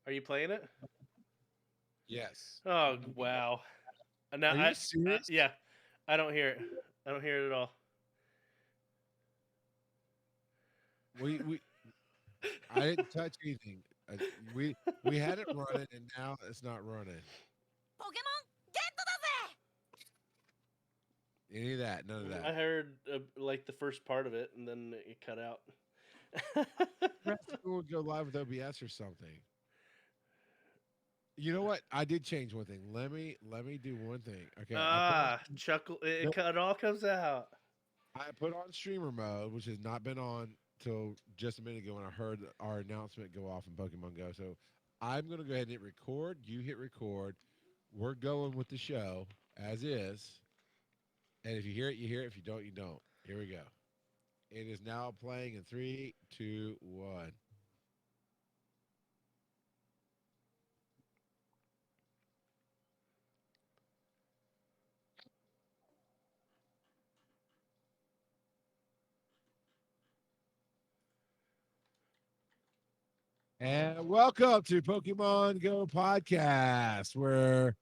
Are you playing it? Yes. Oh wow! Now Are you serious? yeah, I don't hear it. I don't hear it at all. We I didn't touch anything. We we had it running, and now it's not running. Pokémon GO Any of that? None of I that. heard like the first part of it, and then it cut out. Perhaps we would go live with OBS or something. You know what? I did change one thing. Let me do one thing. Okay, Chuckle! no, It all comes out. I put on streamer mode, which has not been on till just a minute ago when I heard our announcement go off in Pokemon Go. So I'm gonna go ahead and hit record. You hit record. We're going with the show as is. And if you hear it, you hear it. If you don't, you don't. Here we go. It is now playing in three, two, one. And welcome to Pokemon Go Podcast, where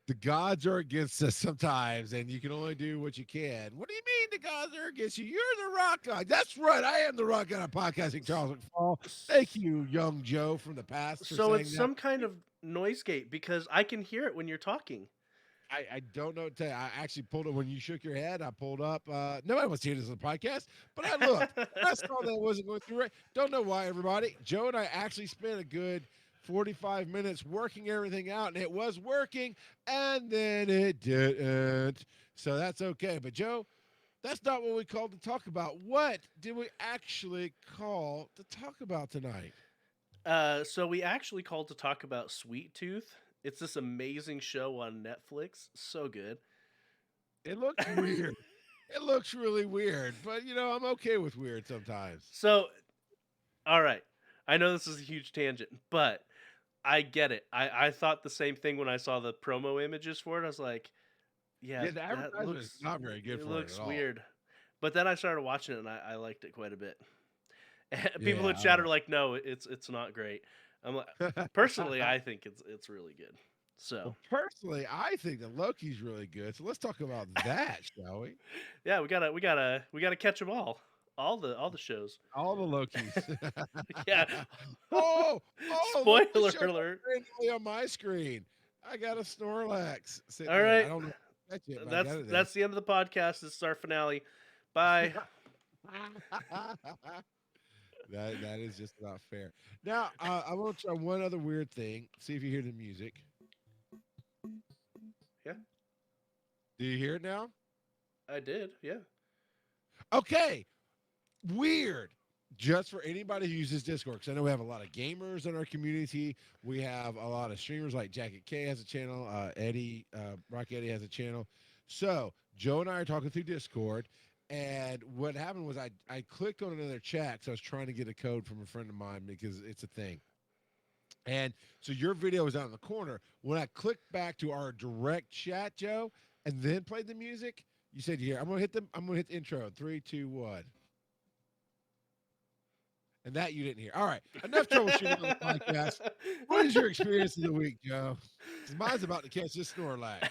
the gods are against us sometimes, and you can only do what you can. What do you mean the gods are against you? You're the rock god. That's right. I am the rock god of podcasting, Charles McFall. Thank you, young Joe from the past, for So saying it's that. some kind of noise gate because I can hear it when you're talking. I don't know what to tell you. I actually pulled it when you shook your head. I pulled up. Nobody wants to hear this on the podcast, but I looked. I saw that it wasn't going through right. Don't know why, everybody. Joe and I actually spent a good 45 minutes working everything out, and it was working, and then it didn't. So that's okay. But, Joe, that's not what we called to talk about. What did we actually call to talk about tonight? So we actually called to talk about Sweet Tooth. It's this amazing show on Netflix. So good. It looks weird. It looks really weird, but, I'm okay with weird sometimes. So, all right. I know this is a huge tangent, but I get it. I thought the same thing when I saw the promo images for it. I was like, yeah, Yeah, the that advertisement is looks not very good it for it looks at all. weird. But then I started watching it and I liked it quite a bit. People in Yeah. chat are like, no, it's not great. I'm like, personally, I think it's really good. So Well, personally, I think that Loki's really good. So let's talk about that, shall we? yeah, we gotta catch them all the shows. All the Lokis. Yeah. oh, look what Spoiler showed up alert. randomly on my screen. I got a Snorlax sitting All there. I right, don't know how to catch it, but I that's got it there. that's the end of the podcast. This is our finale. Bye. That is just not fair. Now, I want to try one other weird thing. See if you hear the music. Yeah, Do you hear it now? I did. Yeah. Okay, weird. Just for anybody who uses Discord, because I know we have a lot of gamers in our community. We have a lot of streamers like Jacket K has a channel, Eddie, Rock Eddie has a channel. So Joe and I are talking through Discord, and what happened was I clicked on another chat because I was trying to get a code from a friend of mine because it's a thing. And so your video was out in the corner. When I clicked back to our direct chat, Joe, and then played the music, you said, "Here, I'm gonna hit the intro. 3, 2, 1." And that you didn't hear. All right. Enough troubleshooting on the podcast. What is your experience of the week, Joe? 'Cause mine's about to catch this Snorlax.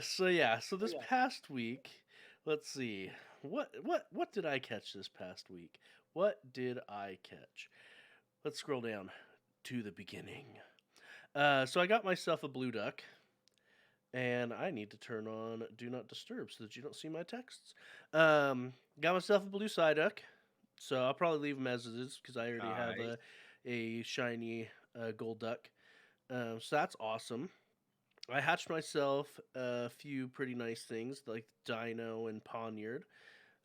So this past week, let's see. What did I catch this past week? What did I catch? Let's scroll down to the beginning. So I got myself a blue duck, and I need to turn on Do Not Disturb so that you don't see my texts. Got myself a blue Psyduck, so I'll probably leave them as it is because I already have Nice. a shiny gold duck. So that's awesome. I hatched myself a few pretty nice things like Dino and Poniard.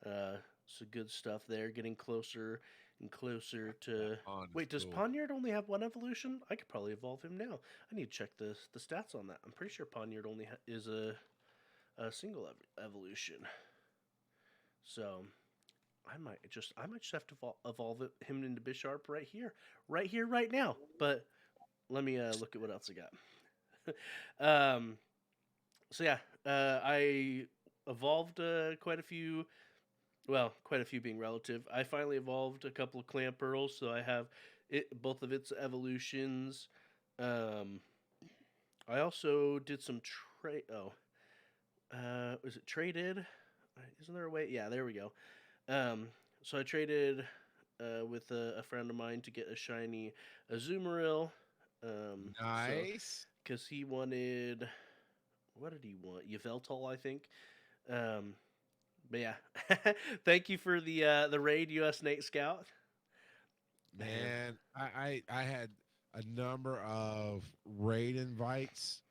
So good stuff there. Getting closer and closer to. On is Wait, does cool. Poniard only have one evolution? I could probably evolve him now. I need to check the stats on that. I'm pretty sure Poniard only is a single evolution. So I might just have to evolve him into Bisharp right here, right now. But let me look at what else I got. So yeah, I evolved quite a few. Well, quite a few being relative. I finally evolved a couple of clam pearls, so I have both of its evolutions. I also did some trade. Oh, was it traded? Isn't there a way? Yeah, there we go. So I traded with a friend of mine to get a shiny Azumarill. Nice. Because he wanted, what did he want? Yveltal, I think. But yeah, thank you for the raid, U.S. Nate Scout. Man, I had a number of raid invites.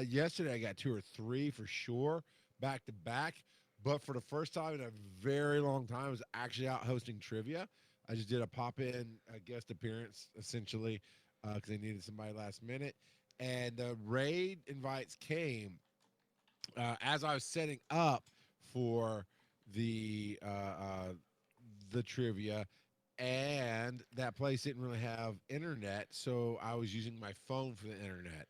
Yesterday I got 2 or 3 for sure, back to back. But for the first time in a very long time, I was actually out hosting trivia. I just did a pop-in guest appearance, essentially, because they needed somebody last minute. And the raid invites came as I was setting up for the trivia, and that place didn't really have internet, so I was using my phone for the internet.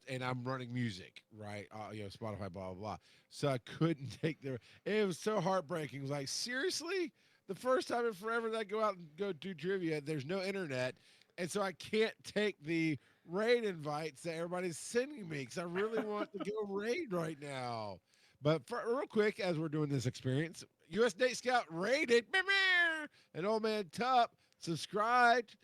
And I'm running music, right? Spotify, blah blah blah. So I couldn't take the. It was so heartbreaking. It was like, seriously, the first time in forever that I go out and go do trivia, there's no internet, and so I can't take the raid invites that everybody's sending me because I really want to go raid right now. But real quick, as we're doing this experience, U.S. Nate Scout raided, and Old Man Tup subscribed.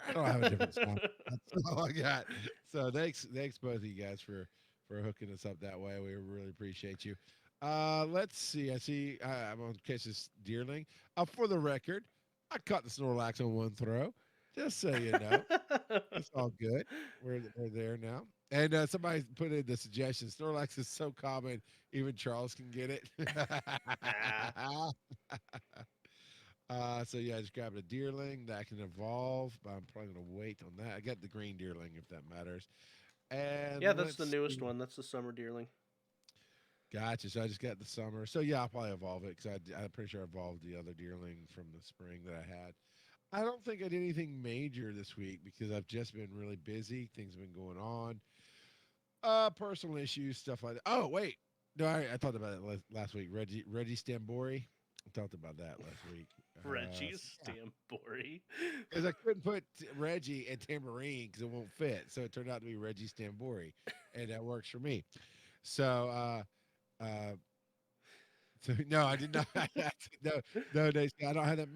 I don't have a different sound. That's all I got. So thanks both of you guys for hooking us up that way. We really appreciate you. Let's see. I see. I'm on Case's Deerling. For the record, I caught the Snorlax on one throw. Just so you know, it's all good. We're there now. And somebody put in the suggestion. Snorlax is so common, even Charles can get it. So yeah, I just grabbed a Deerling that can evolve, but I'm probably gonna wait on that. I got the green Deerling if that matters. And yeah, that's the newest one. That's the summer Deerling. Gotcha. So I just got the summer. So yeah, I'll probably evolve it because I'm pretty sure I evolved the other Deerling from the spring that I had. I don't think I did anything major this week because I've just been really busy. Things have been going on. Personal issues, stuff like that. Oh wait, no, I talked about it last week. Reggie Stambori. I talked about that last week. Reggie Stambori. Because I couldn't put Reggie and Tambourine because it won't fit. So it turned out to be Reggie Stambori. And that works for me. So, no, I did not. No, I don't have that.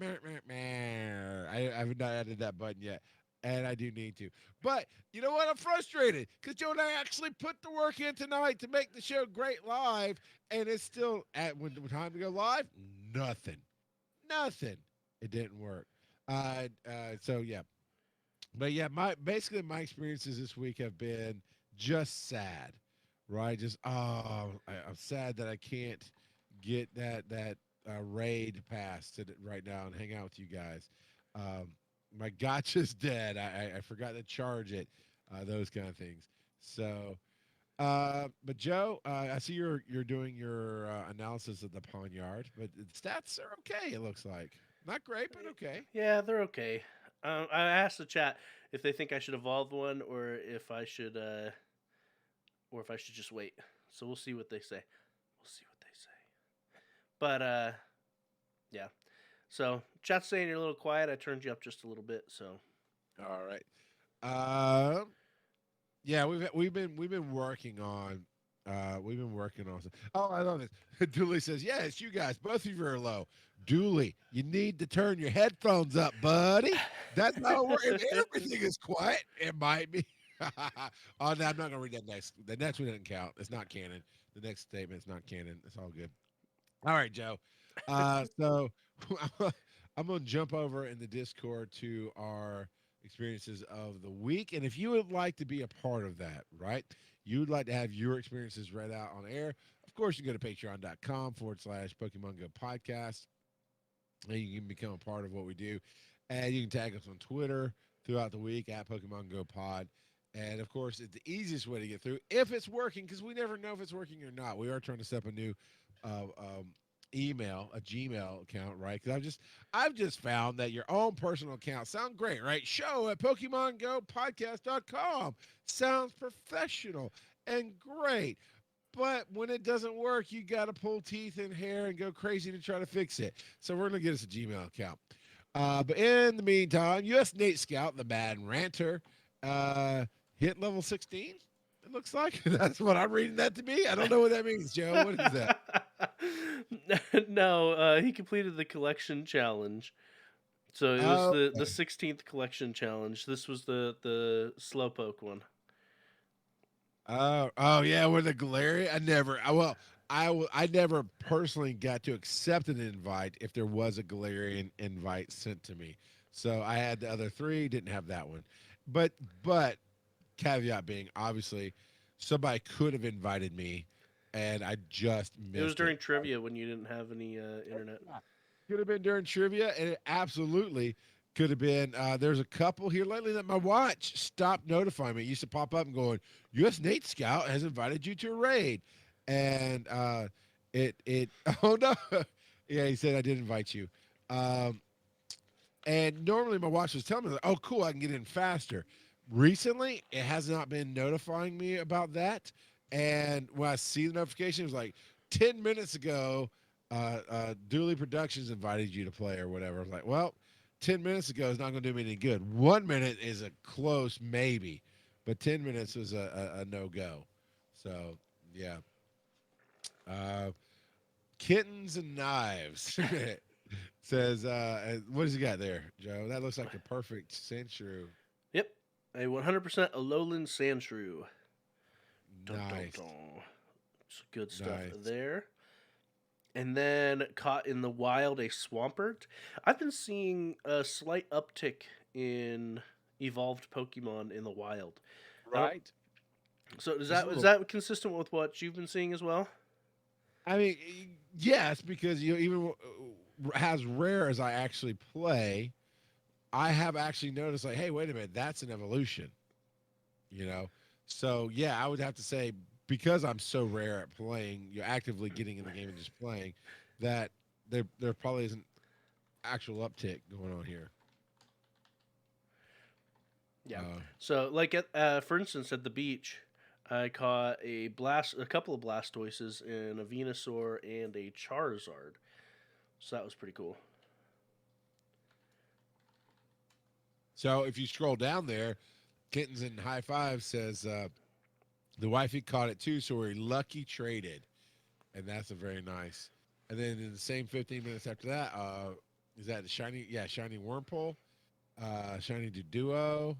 I have not added that button yet. And I do need to. But you know what? I'm frustrated because Joe and I actually put the work in tonight to make the show great live. And it's still, when time to go live, nothing. It didn't work. So yeah. But yeah, my experiences this week have been just sad, right? Just I'm sad that I can't get that raid pass right now and hang out with you guys. My gotcha's dead. I forgot to charge it. Those kind of things. So, but Joe, I see you're doing your analysis of the Pawnyard, but the stats are okay. It looks like not great, but okay. Yeah, they're okay. I asked the chat if they think I should evolve one or if I should just wait. So we'll see what they say. But yeah. So chat's saying you're a little quiet. I turned you up just a little bit. So all right. Yeah, we've been working on Oh, I love this. Dooley says, yeah, it's you guys. Both of you are low. Dooley, you need to turn your headphones up, buddy. That's not working. Everything is quiet. It might be. Oh, no, I'm not gonna read that next. The next one doesn't count. It's not canon. The next statement's not canon. It's all good. All right, Joe. So I'm gonna jump over in the Discord to our experiences of the week. And if you would like to be a part of that, right? You would like to have your experiences read out on air. Of course, you go to patreon.com/Pokemon GO Podcast. And you can become a part of what we do. And you can tag us on Twitter throughout the week at Pokemon GO Pod. And of course, it's the easiest way to get through if it's working, because we never know if it's working or not. We are trying to set up a new email, a Gmail account, right? Because I've just found that your own personal account sound great, right? Show at PokemonGoPodcast.com sounds professional and great. But when it doesn't work, you got to pull teeth and hair and go crazy to try to fix it. So we're going to get us a Gmail account. But in the meantime, U.S. Nate Scout, the Mad Ranter, hit level 16. It looks like that's what I'm reading that to be. I don't know what that means, Joe. What is that? No, he completed the collection challenge. So it was Oh, the 16th collection challenge. This was the Slowpoke one. oh yeah, with the Galarian. I never personally got to accept an invite if there was a Galarian invite sent to me. So I had the other three, didn't have that one. But caveat being, obviously, somebody could have invited me, and I just It was missed during it. trivia when you didn't have any internet. Could have been during trivia, and it absolutely could have been. There's a couple here lately that my watch stopped notifying me. It used to pop up and going, "U.S. Nate Scout has invited you to a raid," and it oh no, yeah, he said I did invite you. Um, and normally my watch was telling me, like, "Oh, cool, I can get in faster." Recently, it has not been notifying me about that. And when I see the notification, it was like 10 minutes ago, Dooley Productions invited you to play or whatever. I was like, well, 10 minutes ago is not going to do me any good. 1 minute is a close maybe, but 10 minutes was a no go. So, yeah. Uh, Kittens and Knives says, what does he got there, Joe? That looks like the perfect Sandshrew. Yep, a 100% Alolan Sandshrew. Dun, Nice. dun, dun. It's good stuff Nice. there. And then caught in the wild a Swampert. I've been seeing a slight uptick in evolved Pokemon in the wild. Right? So is Just that a is little- that consistent with what you've been seeing as well? I mean, yes, because even as rare as I actually play, I have actually noticed like, hey, wait a minute, that's an evolution. You know, so yeah, I would have to say because I'm so rare at playing, you're actively getting in the game and just playing, that there probably isn't actual uptick going on here. Yeah. So like at for instance at the beach, I caught a couple of Blastoises, and a Venusaur and a Charizard. So that was pretty cool. So if you scroll down there, Kittens and High Five says the wifey caught it too, so we're lucky traded, and that's a very nice. And then in the same 15 minutes after that, is that the shiny? Yeah, shiny Wormpole, shiny Duo.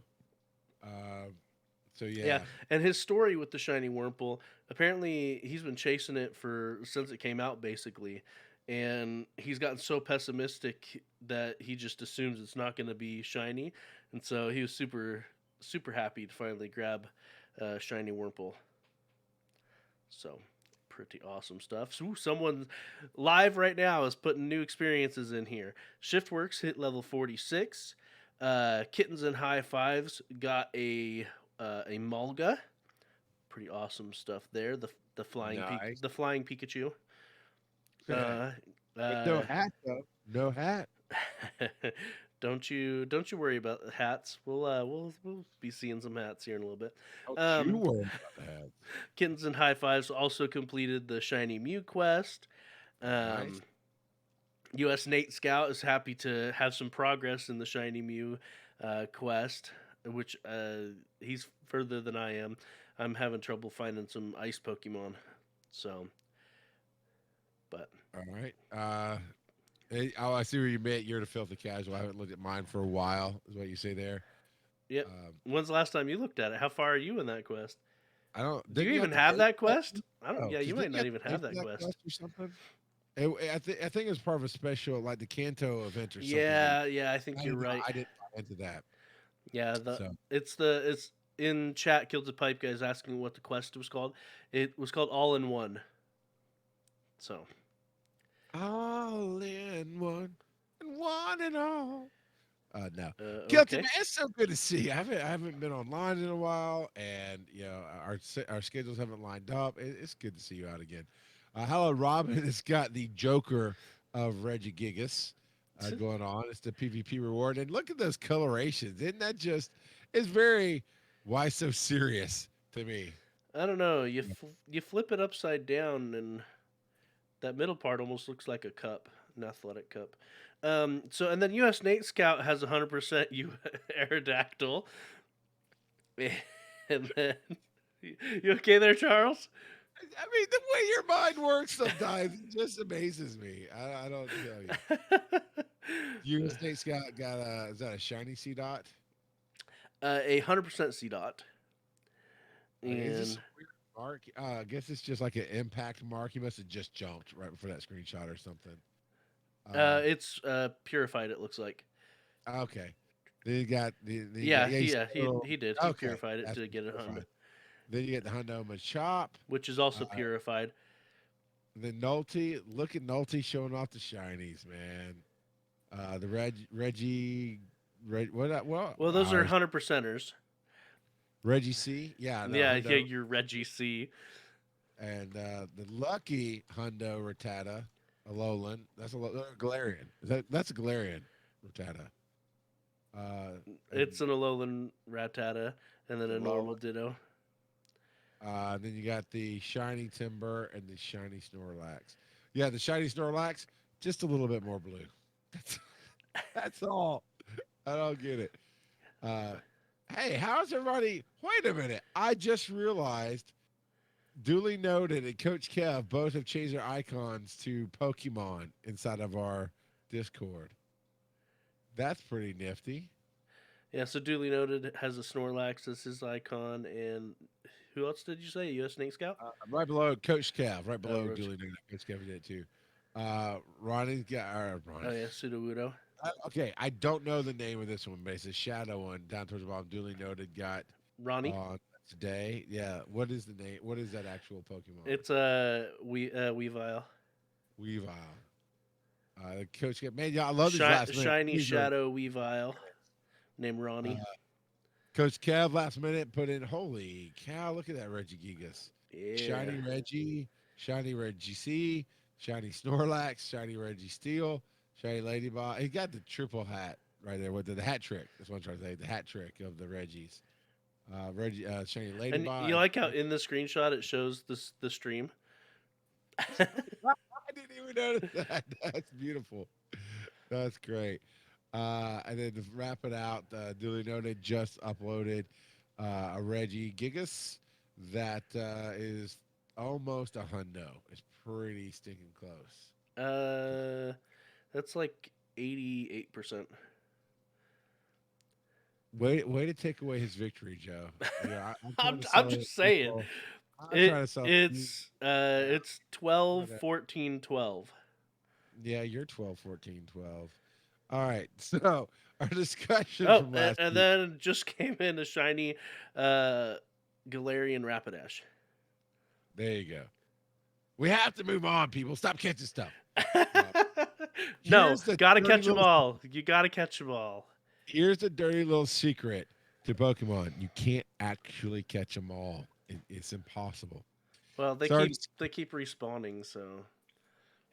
So yeah, Yeah, and his story with the shiny Wormpole, apparently he's been chasing it for since it came out basically, and he's gotten so pessimistic that he just assumes it's not going to be shiny, and so he was super happy to finally grab shiny Wormpole. So pretty awesome stuff. So someone live right now is putting new experiences in here. Shiftworks hit level 46. Kittens and High Fives got a Mulga. Pretty awesome stuff there. The flying Nice. the flying Pikachu. But no hat though. No hat. don't you worry about the hats. We'll be seeing some hats here in a little bit. Don't you worry about the hat. Kittens and High Fives also completed the shiny Mew quest. Nice. U.S. Nate Scout is happy to have some progress in the shiny Mew quest, which he's further than I am. I'm having trouble finding some ice Pokemon. So, but All right. I see where you meant. You're the filthy casual. I haven't looked at mine for a while. Is what you say there. yep. When's the last time you looked at it? How far are you in that quest? I don't. Do you even to have pay that for that? quest? I don't. Oh, Yeah, you might didn't not have even to pay have for that quest. or something. I think it was part of a special, like the Kanto event or something. Yeah, I think you're right. I didn't buy into that. Yeah, So it's in chat. Killed the Pipe guys asking what the quest was called. It was called All in One. So all in one and all. No. Guilty okay. man, it's so good to see you. I haven't been online in a while, and our schedules haven't lined up. It's good to see you out again. Hello, Robin. It's got the Joker of Regigigas going on. It's the PvP reward, and look at those colorations. Isn't that just? It's very. Why so serious to me? I don't know. You flip it upside down, and that middle part almost looks like a cup. an athletic cup. So and then U.S. Nate Scout has 100% Aerodactyl. And then you okay there, Charles? I mean, the way your mind works sometimes it just amazes me. I don't tell you. US Snake's got a is that a shiny C dot? A 100% C dot. Is this And a weird mark? I guess it's just like an impact mark. He must have just jumped right before that screenshot or something. it's purified. It looks like. Okay. Then you got Yeah, you he did. He okay. purified it That's to get a purified. Hundo, Then you get the Hundo Machop. which is also purified. The Nolte. Look at Nolte showing off the shinies, man. The Well, those are 100%ers. Reggie C. Yeah. No, Yeah, Hundo. yeah, you're Reggie C. And the lucky Hundo Rattata, Alolan. That's a Galarian. That's a Galarian Rattata. It's an Alolan Rattata, and then a normal Ditto. Then you got the shiny Timber and the shiny Snorlax. Yeah, the shiny Snorlax, just a little bit more blue. That's all. I don't get it. Hey, how's everybody? Wait a minute. I just realized Duly Noted and Coach Kev both have changed their icons to Pokemon inside of our Discord. That's pretty nifty. Yeah, so Duly Noted has a Snorlax as his icon, and who else did you say? U.S. Snake Scout? Right below Coach Kev, right below Coach- Duly Noted. Coach Kev did it too. Ronnie's got Ronnie. Oh, yeah, Sudowoodo. Okay, I don't know the name of this one, but it's a shadow one down towards the bottom. Duly Noted got Ronnie? today. Yeah, what is the name? What is that actual Pokemon? It's Weavile. Weavile. Coach Kev, man, y'all, I love these last minute. Shiny These are- Shadow Weavile named Ronnie. Coach Kev last minute put in, holy cow, look at that Regigigas. Yeah. Shiny Reggie, Shiny Reggie C, Shiny Snorlax, Shiny Reggie Steel, Shiny Ladybot. He got the triple hat right there with the hat trick. That's what I'm trying to say. The hat trick of the Reggies. Shiny And Ladybot. you like how in the screenshot it shows the stream? I didn't even notice that. That's beautiful. That's great. And then to wrap it out, Duly Noted just uploaded a Regigigas that is almost a hundo. It's pretty stinking close. That's like 88%. Way to take away his victory, Joe. Yeah, I'm just saying. It's 12, Okay. 14, 12. Yeah, you're 12, 14, 12. All right, so our discussion Oh, from last and week. then just came in a shiny Galarian Rapidash. There you go. We have to move on, people. Stop catching stuff. No, Here's the gotta dirty catch them little- all. You gotta catch them all. Here's the dirty little secret to Pokemon. You can't actually catch them all. It's impossible. Well, they Sorry. keep respawning, so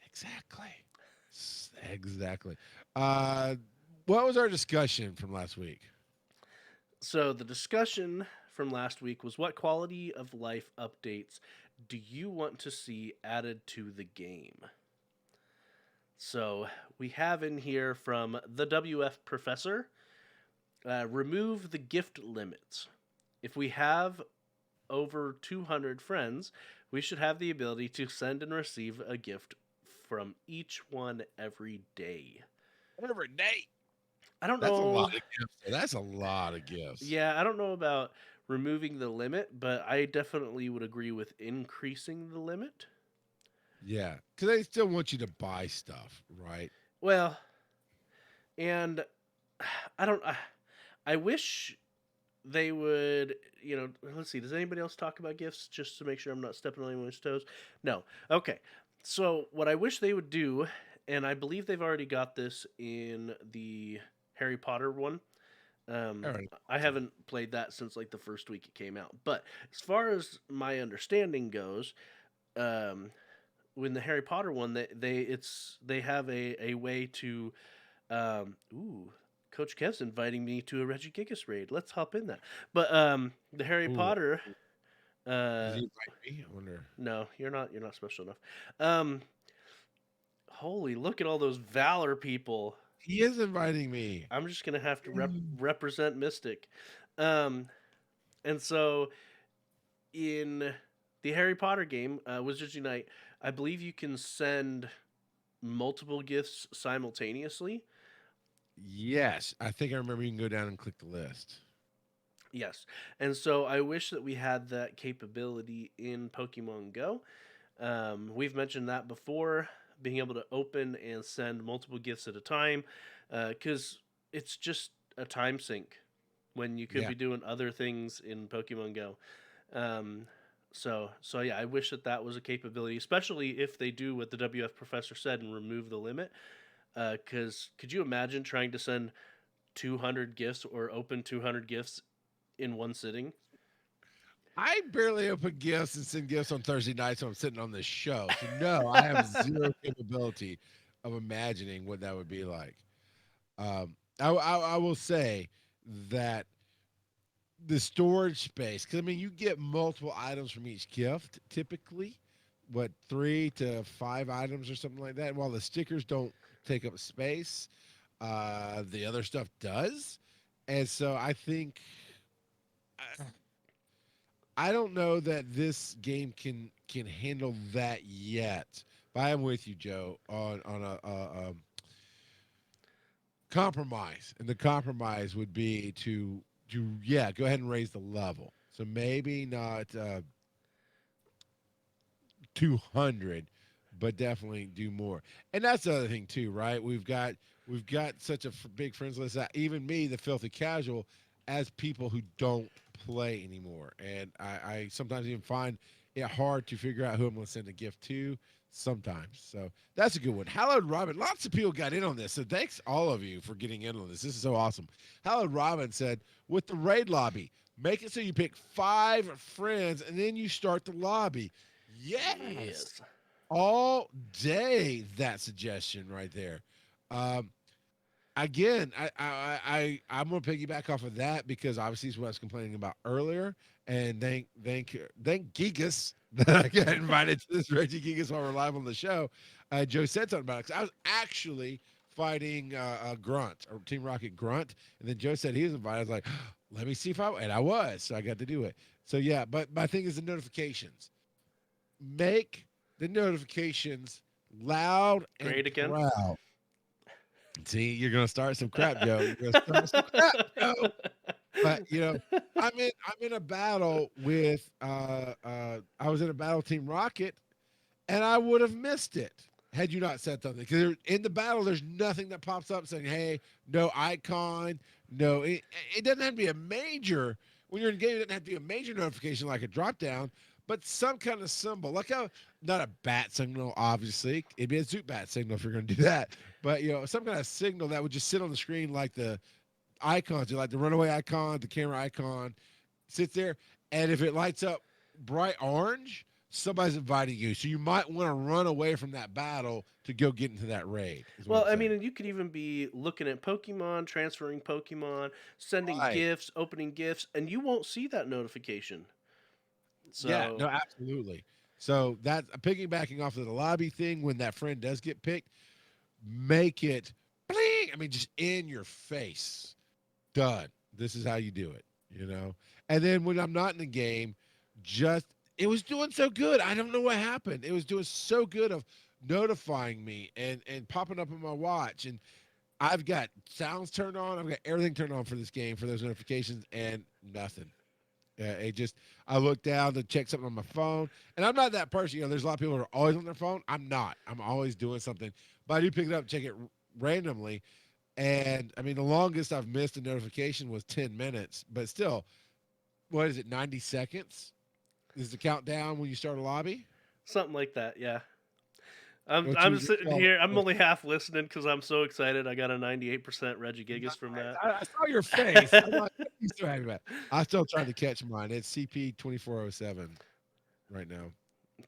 Exactly. What was our discussion from last week? So the discussion from last week was what quality of life updates do you want to see added to the game? So we have in here from the WF Professor, remove the gift limits. If we have over 200 friends, we should have the ability to send and receive a gift from each one every day. Every day. I don't That's know. a lot of gifts. That's a lot of gifts. Yeah, I don't know about removing the limit, but I definitely would agree with increasing the limit. Yeah, because they still want you to buy stuff, right? Well, and I don't. I wish they would. Let's see. Does anybody else talk about gifts? Just to make sure I'm not stepping on anyone's toes. No. Okay. So what I wish they would do, and I believe they've already got this in the Harry Potter one. Alright. I haven't played that since like the first week it came out. But as far as my understanding goes, when the Harry Potter one, they have a way to, Coach Kev's inviting me to a Regigigas raid. Let's hop in that. But the Harry Ooh. Potter, Does he invite me? I wonder. no, you're not special enough. Holy, look at all those Valor people. He is inviting me. I'm just gonna have to represent Mystic. Um, and so in the Harry Potter game, Wizards Unite, I believe you can send multiple gifts simultaneously. Yes, I think I remember you can go down and click the list. Yes. And so I wish that we had that capability in Pokemon Go. We've mentioned that before, being able to open and send multiple gifts at a time, because it's just a time sink when you could Yeah. be doing other things in Pokemon Go. So yeah, I wish that that was a capability, especially if they do what the WF professor said and remove the limit. Because could you imagine trying to send 200 gifts or open 200 gifts in one sitting? I barely open gifts and send gifts on Thursday nights when I'm sitting on this show. So no, I have zero capability of imagining what that would be like. I will say that the storage space, because I mean, you get multiple items from each gift typically, what 3 to 5 items or something like that. While the stickers don't take up space, the other stuff does, and so I think I don't know that this game can handle that yet. But I am with you, Joe, on a compromise, and the compromise would be to yeah, go ahead and raise the level. So maybe not 200, but definitely do more. And that's the other thing too, right? We've got such a big friends list that even me, the filthy casual, as people who don't play anymore, and I sometimes even find it hard to figure out who I'm going to send a gift to. Sometimes, so that's a good one. Hallowed Robin, lots of people got in on this, so thanks all of you for getting in on this. This is so awesome. Hallowed Robin said, with the raid lobby, make it so you pick 5 friends and then you start the lobby. Yes. All day, that suggestion right there. Um, Again, I'm gonna piggyback off of that because obviously it's what I was complaining about earlier. And thank Gigas that I got invited to this Regigigas while we're live on the show. Joe said something about it 'cause I was actually fighting a Grunt or Team Rocket Grunt, and then Joe said he was invited. I was like, let me see if I was, so I got to do it. So yeah, but my thing is the notifications. Make the notifications loud and Great again. proud. See, you're gonna start some crap, Joe. You're gonna start some crap, Joe. But I'm in a battle with I was in a battle Team Rocket, and I would have missed it had you not said something. Because in the battle, there's nothing that pops up saying, "Hey, no icon, no." It doesn't have to be a major when you're in game. It doesn't have to be a major notification like a drop down, but some kind of symbol, like not a bat signal. Obviously, it'd be a Zoot bat signal if you're going to do that. But some kind of signal that would just sit on the screen like the icons, like the runaway icon, the camera icon, sits there, and if it lights up bright orange, somebody's inviting you. So you might want to run away from that battle to go get into that raid. Well, I mean, you could even be looking at Pokemon, transferring Pokemon, sending gifts, opening gifts, and you won't see that notification. So yeah, no, absolutely. So that piggybacking off of the lobby thing, when that friend does get picked, make it bling. I mean, just in your face. Done. This is how you do it, And then when I'm not in the game, it was doing so good. I don't know what happened. It was doing so good of notifying me and popping up on my watch. And I've got sounds turned on. I've got everything turned on for this game for those notifications and nothing. I look down to check something on my phone, and I'm not that person. There's a lot of people who are always on their phone. I'm not. I'm always doing something, but I do pick it up, check it randomly. And I mean, the longest I've missed a notification was 10 minutes, but still, what is it? 90 seconds is the countdown when you start a lobby. Something like that. Yeah. I'm sitting here. I'm only half listening because I'm so excited. I got a 98% Regigigas from that. I saw your face. I'm like, you so happy about it. I'm still trying to catch mine. It's CP 2407 right now.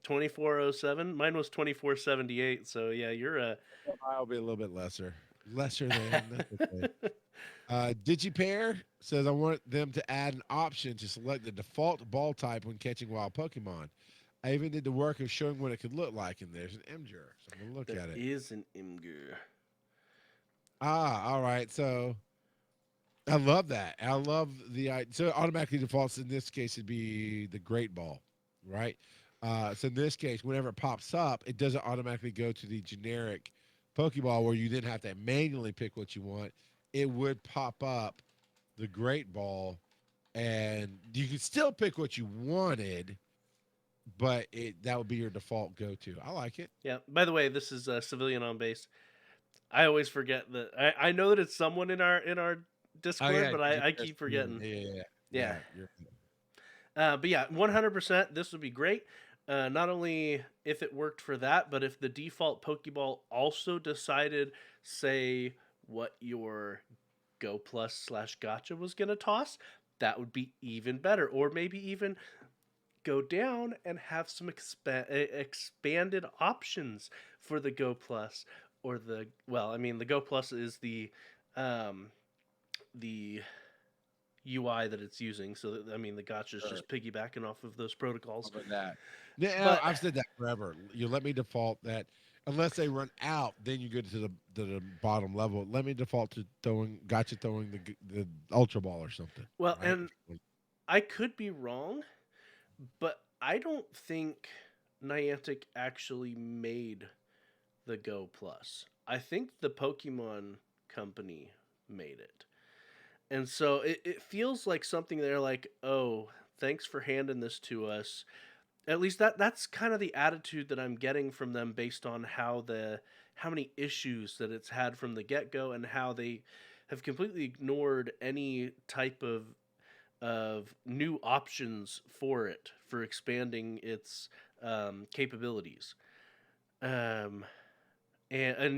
2407. Mine was 2478. So yeah, you're I'll be a little bit lesser than. Okay. DigiPair says I want them to add an option to select the default ball type when catching wild Pokemon. I even did the work of showing what it could look like, and there's an Imgur. So I'm gonna look at it. Is an Imgur. All right. So I love that. I love so it automatically defaults in this case it'd be the Great Ball, right? So in this case, whenever it pops up, it doesn't automatically go to the generic Pokeball where you then have to manually pick what you want. It would pop up the Great Ball, and you can still pick what you wanted, but that would be your default go-to. I like it. Yeah. By the way, this is Civilian on base. I always forget that. I know that it's someone in our Discord, but I keep forgetting. Yeah. But yeah, 100%. This would be great. Not only if it worked for that, but if the default Pokeball also decided, say, what your Go Plus / Gotcha was gonna toss, that would be even better. Or maybe even go down and have some expanded options for the Go Plus or the Go Plus is the UI that it's using. So the Gotcha is just piggybacking off of those protocols. That. Yeah, I've said that forever. You let me default that unless they run out, then you go to the bottom level. Let me default to throwing the Ultra Ball or something. Well, right? And I could be wrong, but I don't think Niantic actually made the Go Plus. I think the Pokemon company made it. And so it feels like something they're like, oh, thanks for handing this to us. At least that's kind of the attitude that I'm getting from them based on how many issues that it's had from the get-go and how they have completely ignored any type of new options for expanding its capabilities. And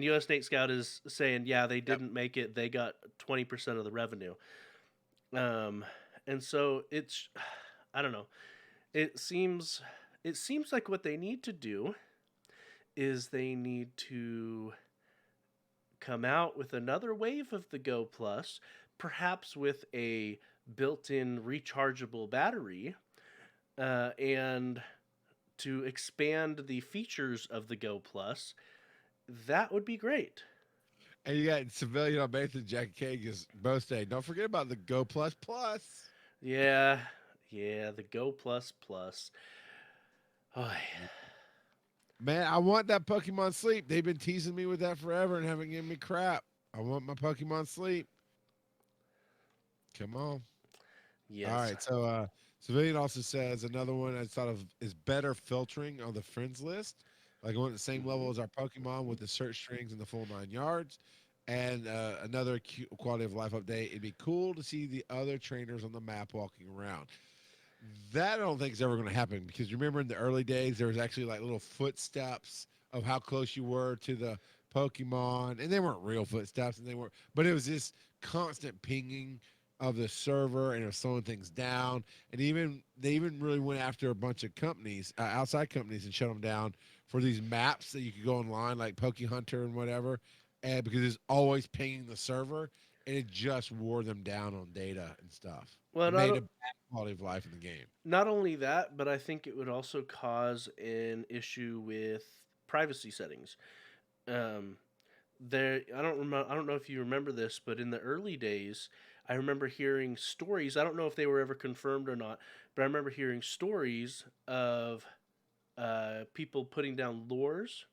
US Nate Scout is saying, yeah, they didn't make it. They got 20% of the revenue. And so it's, I don't know. It seems like what they need to do is they need to come out with another wave of the Go Plus, perhaps with a built-in rechargeable battery, and to expand the features of the Go Plus. That would be great. And you got Civilian on base and Jackie Kagas both saying, don't forget about the Go Plus Plus. Yeah, the Go Plus Plus. Oh, yeah. Man, I want that Pokemon Sleep. They've been teasing me with that forever and haven't given me crap. I want my Pokemon Sleep. Come on. Yes. All right, so Civilian also says another one I thought of is better filtering on the friends list. Like on the same level as our Pokemon with the search strings and the full 9 yards. And another quality of life update. It'd be cool to see the other trainers on the map walking around. That I don't think is ever going to happen because you remember in the early days, there was actually like little footsteps of how close you were to the Pokemon. And they weren't real footsteps, but it was this constant pinging of the server, and it was slowing things down. And they even really went after a bunch of companies, outside companies, and shut them down for these maps that you could go online, like Poke Hunter and whatever, and because it's always pinging the server, and it just wore them down on data and stuff. Well, it made a bad quality of life in the game. Not only that, but I think it would also cause an issue with privacy settings. I don't know if you remember this, but in the early days, I remember hearing stories. I don't know if they were ever confirmed or not, but I remember hearing stories of people putting down lures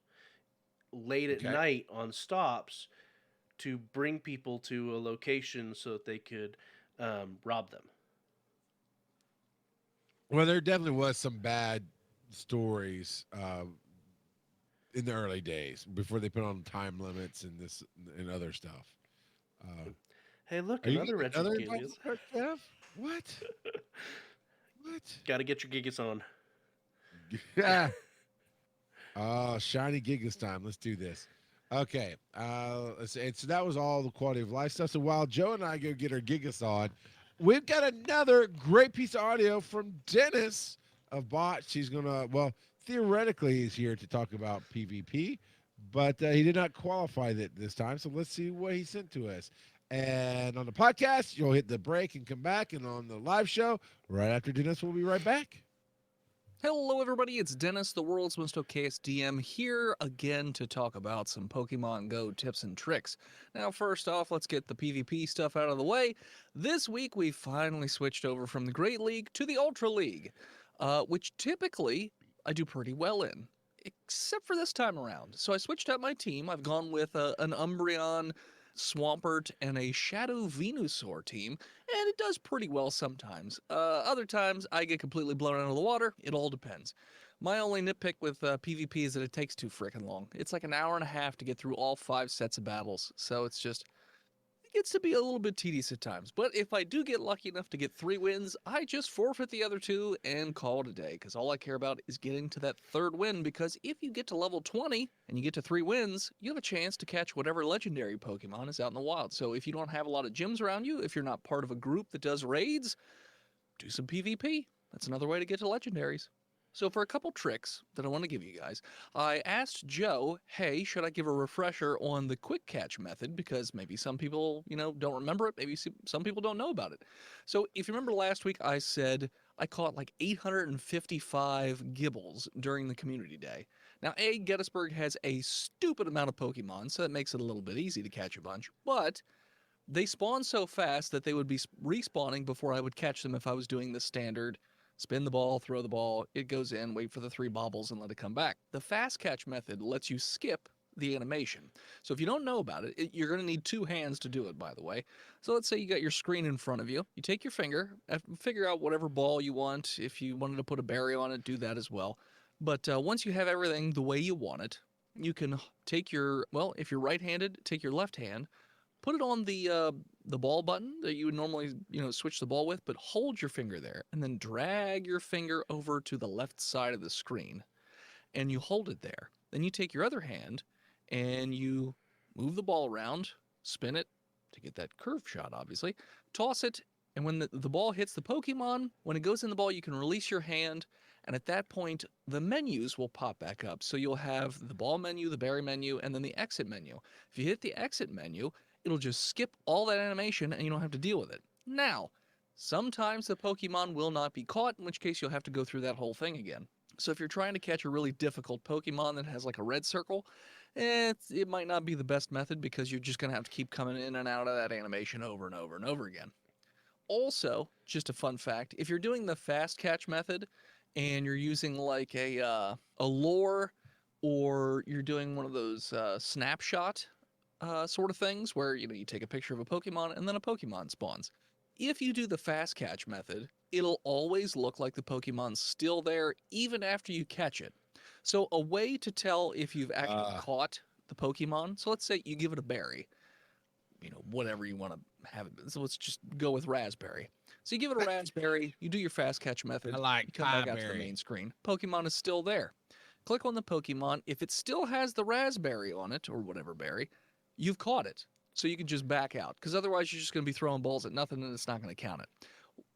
late at night on stops to bring people to a location so that they could rob them. Well, there definitely was some bad stories in the early days before they put on time limits and this and other stuff. Hey, look, another Regigigas. What? What? Got to get your Gigas on. Yeah. Oh, shiny Gigas time. Let's do this. Okay. Let's see. So that was all the quality of life stuff. So while Joe and I go get our Gigas on, we've got another great piece of audio from Dennis of Bot. She's gonna, theoretically, he's here to talk about PvP, but he did not qualify that this time. So let's see what he sent to us. And on the podcast, you'll hit the break and come back. And on the live show, right after Dennis, we'll be right back. Hello everybody, it's Dennis, the world's most okayest DM, here again to talk about some Pokemon Go tips and tricks. Now first off, let's get the PvP stuff out of the way. This week we finally switched over from the Great League to the Ultra League, which typically I do pretty well in, except for this time around. So I switched out my team. I've gone with an Umbreon, Swampert, and a Shadow Venusaur team, and it does pretty well sometimes. Other times, I get completely blown out of the water. It all depends. My only nitpick with PvP is that it takes too frickin' long. It's like an hour and a half to get through all 5 sets of battles, so it's just... it gets to be a little bit tedious at times. But if I do get lucky enough to get 3 wins, I just forfeit the other 2 and call it a day, because all I care about is getting to that 3rd win, because if you get to level 20 and you get to 3 wins, you have a chance to catch whatever legendary Pokemon is out in the wild. So if you don't have a lot of gyms around you, if you're not part of a group that does raids, do some PvP. That's another way to get to legendaries. So for a couple tricks that I want to give you guys, I asked Joe, hey, should I give a refresher on the quick catch method? Because maybe some people, don't remember it. Maybe some people don't know about it. So if you remember last week, I said I caught like 855 Gibbles during the community day. Now, Gettysburg has a stupid amount of Pokemon, so that makes it a little bit easy to catch a bunch. But they spawn so fast that they would be respawning before I would catch them if I was doing the standard spin the ball, throw the ball, it goes in, wait for the 3 bobbles, and let it come back. The fast catch method lets you skip the animation. So if you don't know about it, you're going to need 2 hands to do it, by the way. So let's say you got your screen in front of you. You take your finger, figure out whatever ball you want. If you wanted to put a berry on it, do that as well. But once you have everything the way you want it, you can take your, well, if you're right-handed, take your left hand, put it on the ball button that you would normally, switch the ball with, but hold your finger there and then drag your finger over to the left side of the screen and you hold it there. Then you take your other hand and you move the ball around, spin it to get that curve shot, obviously, toss it, and when the ball hits the Pokemon, when it goes in the ball, you can release your hand, and at that point, the menus will pop back up. So you'll have the ball menu, the berry menu, and then the exit menu. If you hit the exit menu, it'll just skip all that animation and you don't have to deal with it. Now, sometimes the Pokemon will not be caught, in which case you'll have to go through that whole thing again. So if you're trying to catch a really difficult Pokemon that has like a red circle, it might not be the best method because you're just going to have to keep coming in and out of that animation over and over and over again. Also, just a fun fact, if you're doing the fast catch method and you're using like a lure, or you're doing one of those snapshot sort of things where you take a picture of a Pokemon and then a Pokemon spawns. If you do the fast catch method, it'll always look like the Pokemon's still there even after you catch it. So a way to tell if you've actually caught the Pokemon, so let's say you give it a berry, whatever you want to have it. So let's just go with raspberry. So you give it a raspberry, you do your fast catch method, I like you come back out to the main screen. Pokemon is still there. Click on the Pokemon. If it still has the raspberry on it, or whatever berry, you've caught it. So you can just back out, because otherwise you're just going to be throwing balls at nothing and it's not going to count it.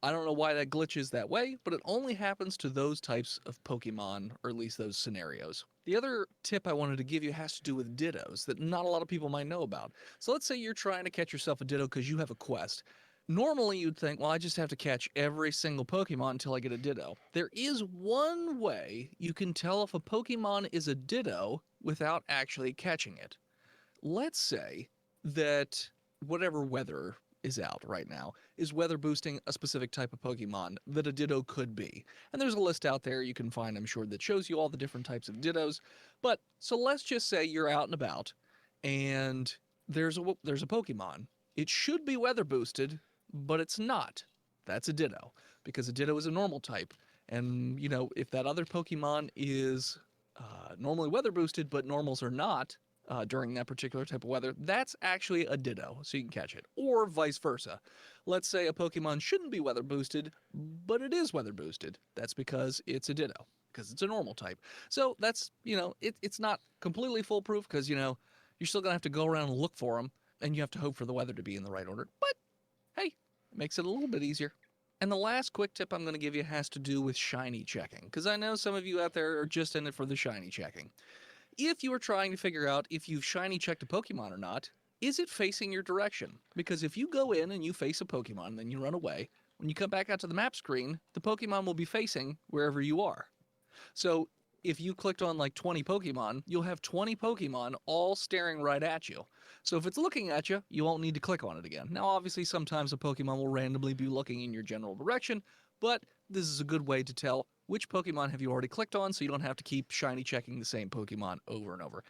I don't know why that glitches that way, but it only happens to those types of Pokemon, or at least those scenarios. The other tip I wanted to give you has to do with Dittos that not a lot of people might know about. So let's say you're trying to catch yourself a Ditto because you have a quest. Normally you'd think, well, I just have to catch every single Pokemon until I get a Ditto. There is one way you can tell if a Pokemon is a Ditto without actually catching it. Let's say that whatever weather is out right now is weather boosting a specific type of Pokemon that a Ditto could be. And there's a list out there you can find, I'm sure, that shows you all the different types of Dittos. But so let's just say you're out and about and there's a Pokemon. It should be weather boosted, but it's not. That's a Ditto, because a Ditto is a normal type. And, if that other Pokemon is normally weather boosted, but normals are not, during that particular type of weather, that's actually a Ditto, so you can catch it. Or vice versa. Let's say a Pokemon shouldn't be weather boosted, but it is weather boosted. That's because it's a Ditto, because it's a normal type. So that's, it's not completely foolproof, because, you're still going to have to go around and look for them, and you have to hope for the weather to be in the right order. But, hey, it makes it a little bit easier. And the last quick tip I'm going to give you has to do with shiny checking, because I know some of you out there are just in it for the shiny checking. If you are trying to figure out if you've shiny checked a Pokemon or not, is it facing your direction? Because if you go in and you face a Pokemon and then you run away, when you come back out to the map screen, the Pokemon will be facing wherever you are. So if you clicked on like 20 Pokemon, you'll have 20 Pokemon all staring right at you. So if it's looking at you, you won't need to click on it again. Now, obviously, sometimes a Pokemon will randomly be looking in your general direction, but this is a good way to tell which Pokemon have you already clicked on so you don't have to keep shiny checking the same Pokemon over and over.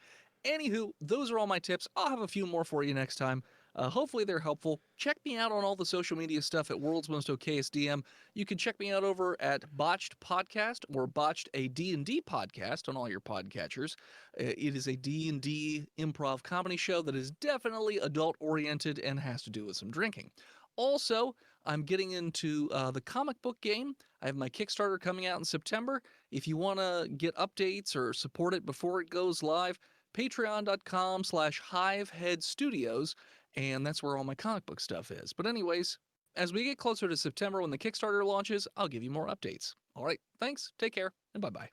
Anywho, those are all my tips. I'll have a few more for you next time. Hopefully they're helpful. Check me out on all the social media stuff at World's Most Okayest DM. You can check me out over at Botched Podcast or Botched a D&D Podcast on all your podcatchers. It is a D&D improv comedy show that is definitely adult-oriented and has to do with some drinking. Also, I'm getting into the comic book game. I have my Kickstarter coming out in September. If you want to get updates or support it before it goes live, patreon.com/hiveheadstudios, and that's where all my comic book stuff is. But anyways, as we get closer to September when the Kickstarter launches, I'll give you more updates. All right, thanks, take care, and bye-bye.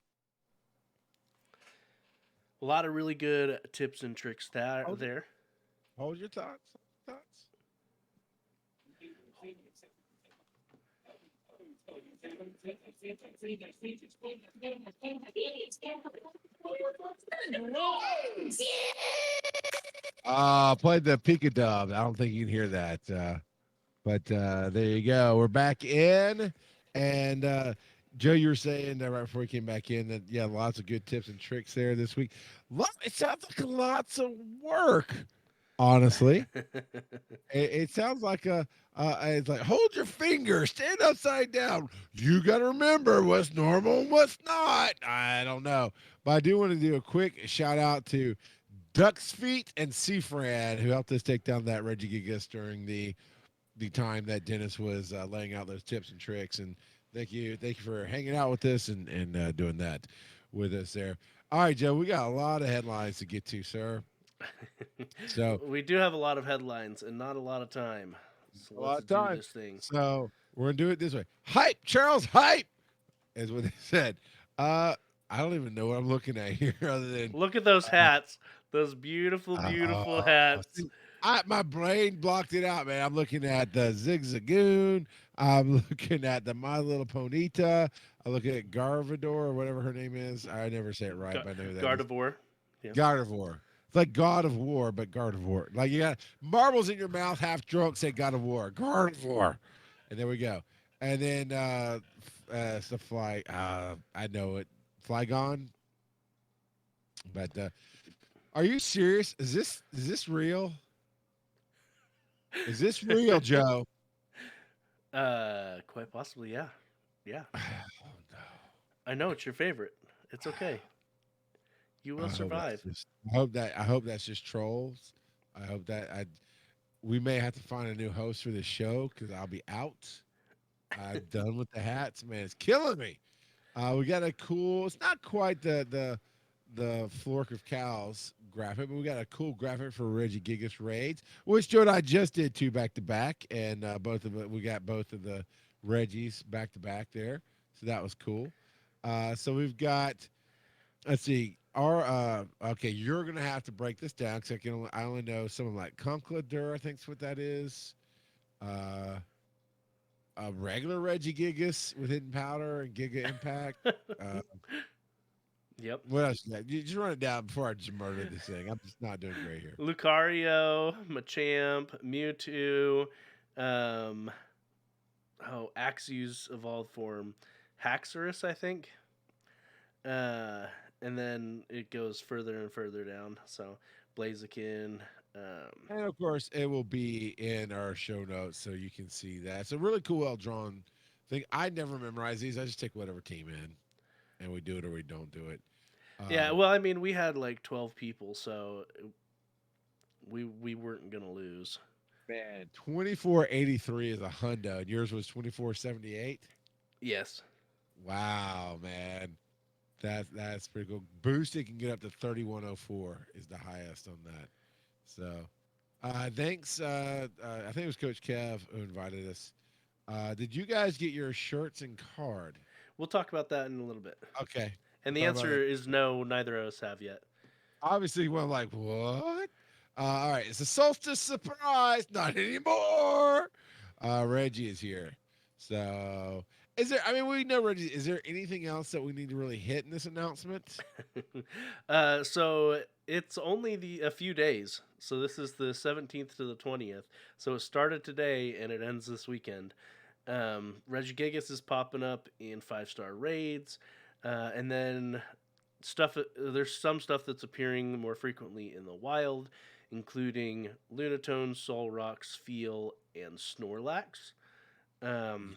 A lot of really good tips and tricks there. Hold your thoughts. Played the Peekadub. I don't think you can hear that. But there you go. We're back in. And Joe, you were saying right before we came back in that, yeah, lots of good tips and tricks there this week. It sounds like lots of work, honestly. It sounds like it's like, hold your finger, stand upside down. You got to remember what's normal and what's not. I don't know. But I do want to do a quick shout out to Duck's Feet and Seafran, who helped us take down that Regigigas during the time that Dennis was laying out those tips and tricks. And thank you for hanging out with us and doing that with us there. All right, Joe, we got a lot of headlines to get to, sir. So we do have a lot of headlines and not a lot of time. So let's do this thing. So we're gonna do it this way. Hype, Charles, hype, is what they said. I don't even know what I'm looking at here other than look at those hats. Those beautiful hats. My brain blocked it out, man. I'm looking at the Zigzagoon. I'm looking at the My Little Ponyta. I'm looking at Garvador or whatever her name is. I never say it right, but I know that. Gardevoir. Yeah. Gardevoir. It's like God of War, but Gardevoir. Like you got marbles in your mouth, half drunk, say God of War. Gardevoir. And there we go. And then it's the fly. I know it. Flygon. But are you serious? Is this real? Is this real, Joe? Quite possibly, yeah. Yeah. Oh, no. I know it's your favorite. It's okay. You will survive. I hope that's just trolls. I hope that we may have to find a new host for this show because I'll be out. I'm done with the hats, man. It's killing me. We got a cool. It's not quite the Flork of Cows graphic, but we got a cool graphic for Regigigas raids, which Joe and I just did 2 back to back, and we got both of the Reggies back to back there, so that was cool. So we've got, let's see, our okay, you're gonna have to break this down because I only know someone like Conkladur, I think's what that is. A regular Regigigas with Hidden Powder and Giga Impact. Yep. What else? You just run it down before I just murder this thing. I'm just not doing great here. Lucario, Machamp, Mewtwo, Axew's evolved form, Hacksaurus, I think. And then it goes further and further down. So Blaziken. And of course, it will be in our show notes so you can see that. It's a really cool, well drawn thing. I never memorize these. I just take whatever team in. And we do it or we don't do it. Yeah, well, I mean, we had like 12 people, so we weren't gonna lose. Man, 2483 is a hundo, and yours was 2478. Yes. Wow, man, that's pretty cool. Boosted can get up to 3104 is the highest on that. So, thanks. I think it was Coach Kev who invited us. Did you guys get your shirts and card? We'll talk about that in a little bit. Okay. And the answer is no, neither of us have yet. Obviously, we're like, what? All right, it's a solstice surprise. Not anymore. Reggie is here. So, Is there? I mean, we know Reggie. Is there anything else that we need to really hit in this announcement? So it's only a few days. So this is the 17th to the 20th. So it started today and it ends this weekend. Regigigas is popping up in 5-star raids, and then stuff. There's some stuff that's appearing more frequently in the wild, including Lunatone, Solrock, Feel, and Snorlax. Um,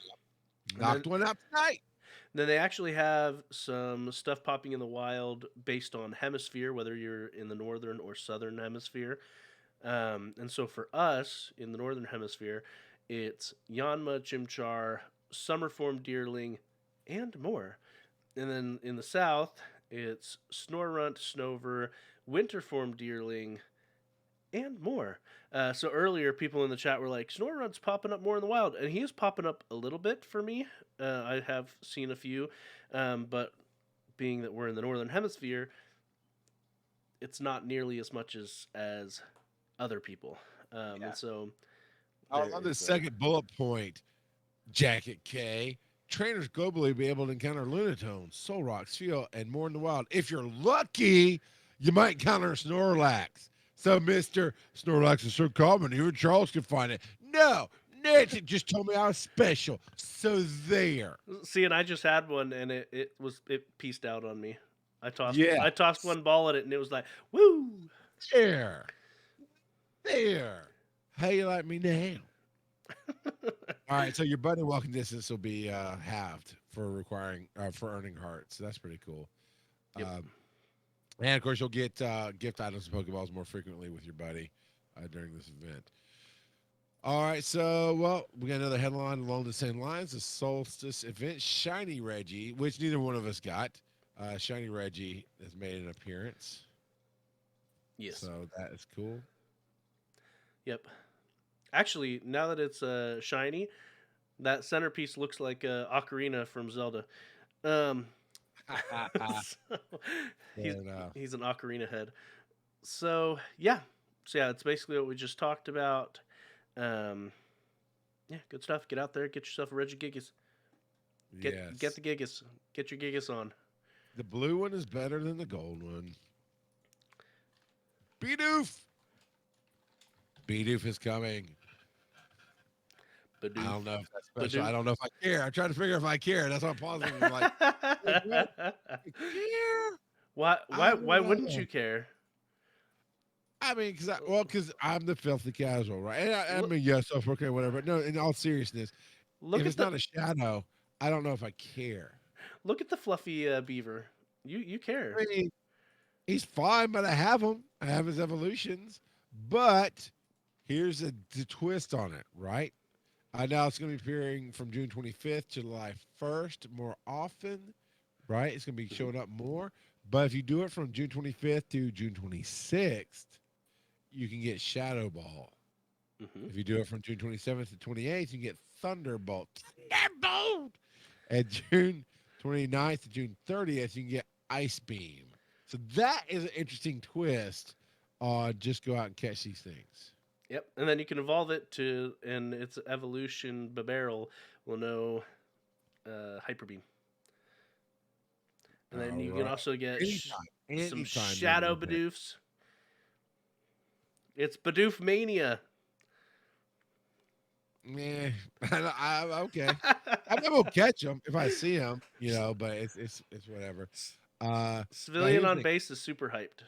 Knocked one out tonight. Then they actually have some stuff popping in the wild based on hemisphere, whether you're in the northern or southern hemisphere. And so for us in the northern hemisphere, it's Yanma, Chimchar, Summerform Deerling, and more. And then in the south, it's Snorunt, Snover, Winterform Deerling, and more. So earlier, people in the chat were like, Snorunt's popping up more in the wild. And he is popping up a little bit for me. I have seen a few. But being that we're in the northern hemisphere, it's not nearly as much as other people. And so... On the second bullet point, Jacket K, trainers globally be able to encounter Lunatone, Solrock, Feel, and more in the wild. If you're lucky, you might encounter Snorlax. So, Mr. Snorlax is so common, even Charles can find it. No, Niantic just told me I was special. So there. See, and I just had one, and it pieced out on me. I tossed one ball at it, and it was like, woo! There. How you like me now? All right, so your buddy walking distance will be halved for earning hearts. So that's pretty cool. Yep. And of course, you'll get gift items and Pokeballs more frequently with your buddy during this event. All right, so we got another headline along the same lines: the Solstice event, Shiny Reggie, which neither one of us got. Shiny Reggie has made an appearance. Yes. So that is cool. Yep. Actually, now that it's shiny, that centerpiece looks like Ocarina from Zelda. So he's an Ocarina head. So yeah, it's basically what we just talked about. Yeah, good stuff. Get out there, get yourself a Regigigas. Get the Gigas. Get your Gigas on. The blue one is better than the gold one. Bidoof. Bidoof is coming. Badoof. I don't know if that's special. Badoof. I don't know if I care. I'm trying to figure if I care. That's why I'm pausing. I'm like, care? Why wouldn't you care? I mean, because I'm the filthy casual, right? And I mean, yes, okay, whatever. No, in all seriousness, if it's not a shadow, I don't know if I care. Look at the fluffy beaver. You care. I mean, he's fine, but I have him. I have his evolutions. But here's the twist on it, right? Now it's going to be appearing from June 25th to July 1st more often, right? It's going to be showing up more. But if you do it from June 25th to June 26th, you can get Shadow Ball. Mm-hmm. If you do it from June 27th to 28th, you can get Thunderbolt. Thunderbolt! And June 29th to June 30th, you can get Ice Beam. So that is an interesting twist on just go out and catch these things. Yep, and then you can evolve it to, and its evolution barrel will know Hyper Beam. And then you can also get some Shadow Badoofs. It's Badoofmania. Yeah, okay. I'm gonna catch them if I see them, but it's whatever. Civilian on base is super hyped.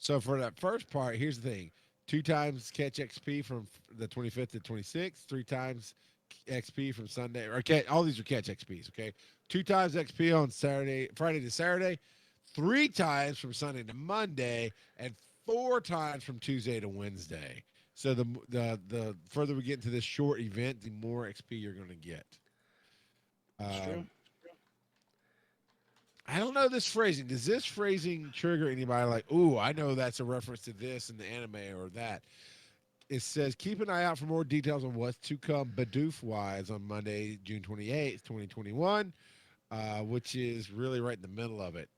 So for that first part, here's the thing: 2 times catch XP from the 25th to 26th, 3 times XP from Sunday, or all these are catch XPs. Okay, 2 times XP on Friday to Saturday, 3 times from Sunday to Monday, and 4 times from Tuesday to Wednesday. So the further we get into this short event, the more XP you're going to get. That's true. I don't know this phrasing. Does this phrasing trigger anybody like, ooh, I know that's a reference to this in the anime or that? It says, keep an eye out for more details on what's to come Badoof-wise on Monday, June 28th, 2021, which is really right in the middle of it.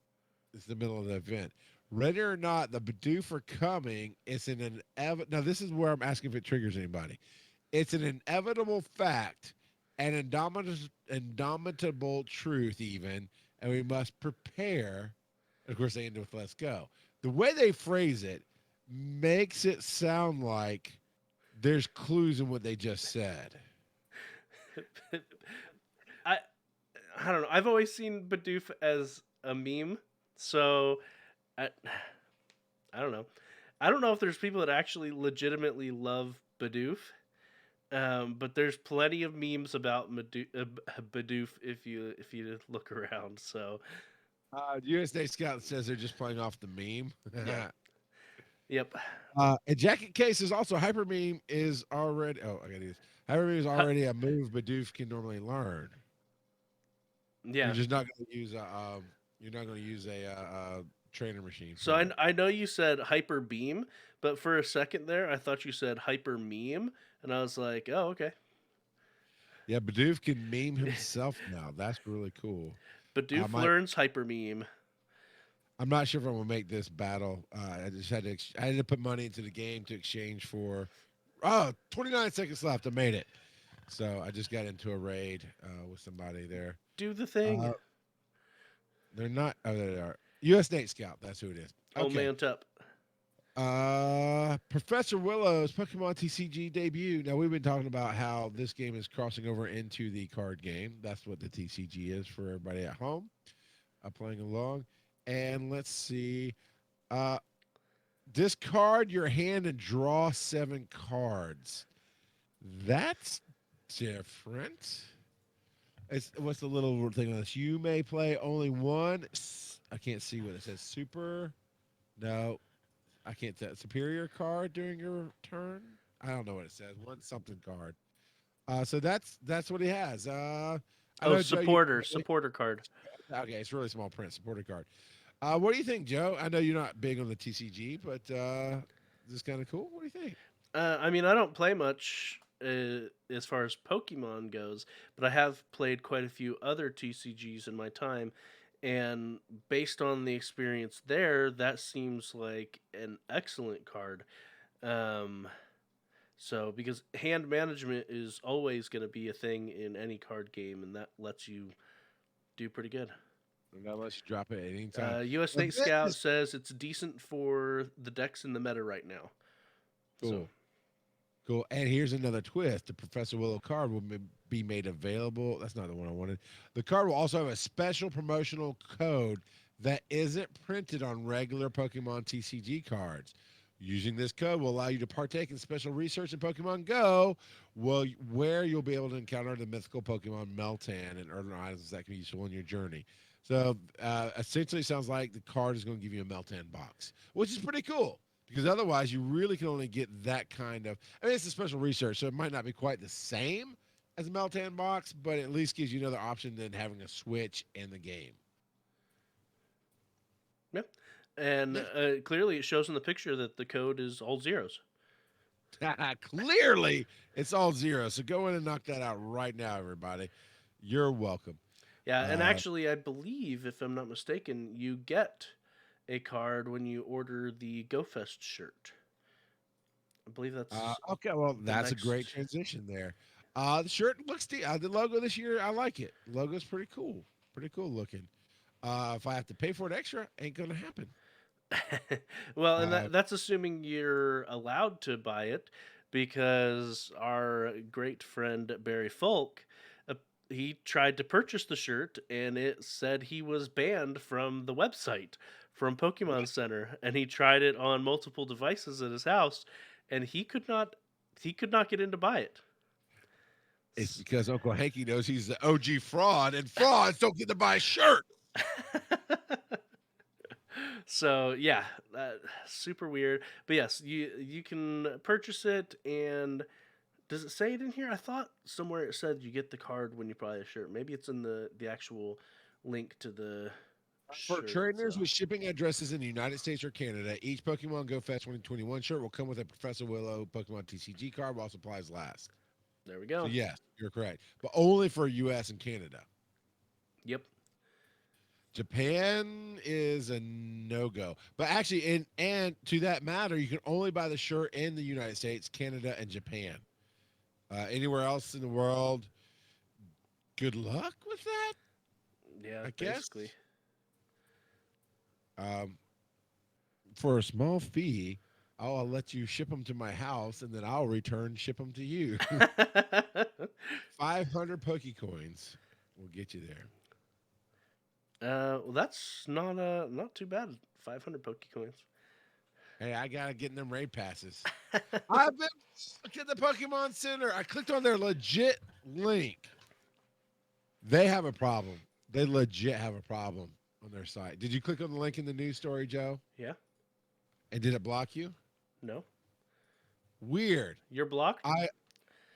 It's the middle of the event. Ready or not, the Badoof are coming. It's now this is where I'm asking if it triggers anybody. It's an inevitable fact an indomitable truth, even, and we must prepare. Of course, they end with "Let's go." The way they phrase it makes it sound like there's clues in what they just said. I I don't know. I've always seen Bidoof as a meme, so I I don't know. I don't know if there's people that actually legitimately love Bidoof, but there's plenty of memes about Bidoof if you look around. So USA Scout says they're just playing off the meme. yeah, yep. And Jacket Case is also Hyper Meme is already. Oh, I got to use Hyper Meme is already a move Bidoof can normally learn. Yeah. You're just not going to use a. You're not going to use a trainer machine. So I know you said hyper beam, but for a second there, I thought you said hyper meme, and I was like, oh, okay. Yeah, Badoof can meme himself now. That's really cool. Badoof learns hyper meme. I'm not sure if I'm gonna make this battle. I just had to. I had to put money into the game to exchange for. 29 seconds left. I made it. So I just got into a raid with somebody there. Do the thing. They're not. Oh, there they are. U.S. Nate Scout. That's who it is. Oh, man, up. Professor Willow's Pokemon TCG debut. Now we've been talking about how this game is crossing over into the card game. That's what the TCG is for everybody at home, playing along. And let's see. Discard your hand and draw 7 cards. That's different. What's the little thing on this? You may play only one. I can't see what it says. Super. No, I can't tell. Superior card during your turn. I don't know what it says. One something card. So that's what he has. Supporter card. Okay, it's really small print. Supporter card. What do you think, Joe? I know you're not big on the TCG, but this is kind of cool. What do you think? I mean, I don't play much as far as Pokemon goes, but I have played quite a few other TCGs in my time, and based on the experience there, that seems like an excellent card. So, because hand management is always going to be a thing in any card game, and that lets you do pretty good. Unless you drop it at any time. U.S. State Scout says it's decent for the decks in the meta right now. Cool. So. Cool. And here's another twist. The Professor Willow card will be made available. That's not the one I wanted. The card will also have a special promotional code that isn't printed on regular Pokemon TCG cards. Using this code will allow you to partake in special research in Pokemon Go, where you'll be able to encounter the mythical Pokemon Meltan and earn items that can be useful in your journey. So essentially, it sounds like the card is going to give you a Meltan box, which is pretty cool because otherwise you really can only get that kind of. I mean, it's a special research, so it might not be quite the same as a Meltan box, but at least gives you another option than having a Switch in the game. Yep. And clearly it shows in the picture that the code is all zeros. Clearly it's all zeros. So go in and knock that out right now, everybody. You're welcome. Yeah, and actually I believe, if I'm not mistaken, you get a card when you order the GoFest shirt. I believe that's okay. Well, that's a great transition there. The shirt looks the logo this year. I like it. The logo's pretty cool. Pretty cool looking. If I have to pay for it extra, ain't gonna happen. Well, and that's assuming you're allowed to buy it, because our great friend Barry Folk, he tried to purchase the shirt and it said he was banned from the website, from Pokemon Center, and he tried it on multiple devices at his house, and he could not get in to buy it. It's because Uncle Hanky knows he's the OG fraud, and frauds don't get to buy a shirt. So yeah, super weird. But yes, you can purchase it. And does it say it in here? I thought somewhere it said you get the card when you buy a shirt. Maybe it's in the actual link to the For trainers with shipping addresses in the United States or Canada, each Pokemon Go Fest 2021 shirt will come with a Professor Willow Pokemon TCG card while supplies last. There we go. So yes, you're correct. But only for US and Canada. Yep. Japan is a no-go. But actually, and to that matter, you can only buy the shirt in the United States, Canada, and Japan. Anywhere else in the world, good luck with that. Yeah, I guess. basically. For a small fee, I'll let you ship them to my house, and then I'll ship them to you. 500 Pokecoins will get you there. Well, that's not too bad. 500 Pokecoins. Hey, I gotta get in them raid passes. I've been looking at the Pokemon Center. I clicked on their legit link. They have a problem. They legit have a problem on their site. Did you click on the link in the news story, Joe? Yeah. And did it block you? No. Weird. You're blocked?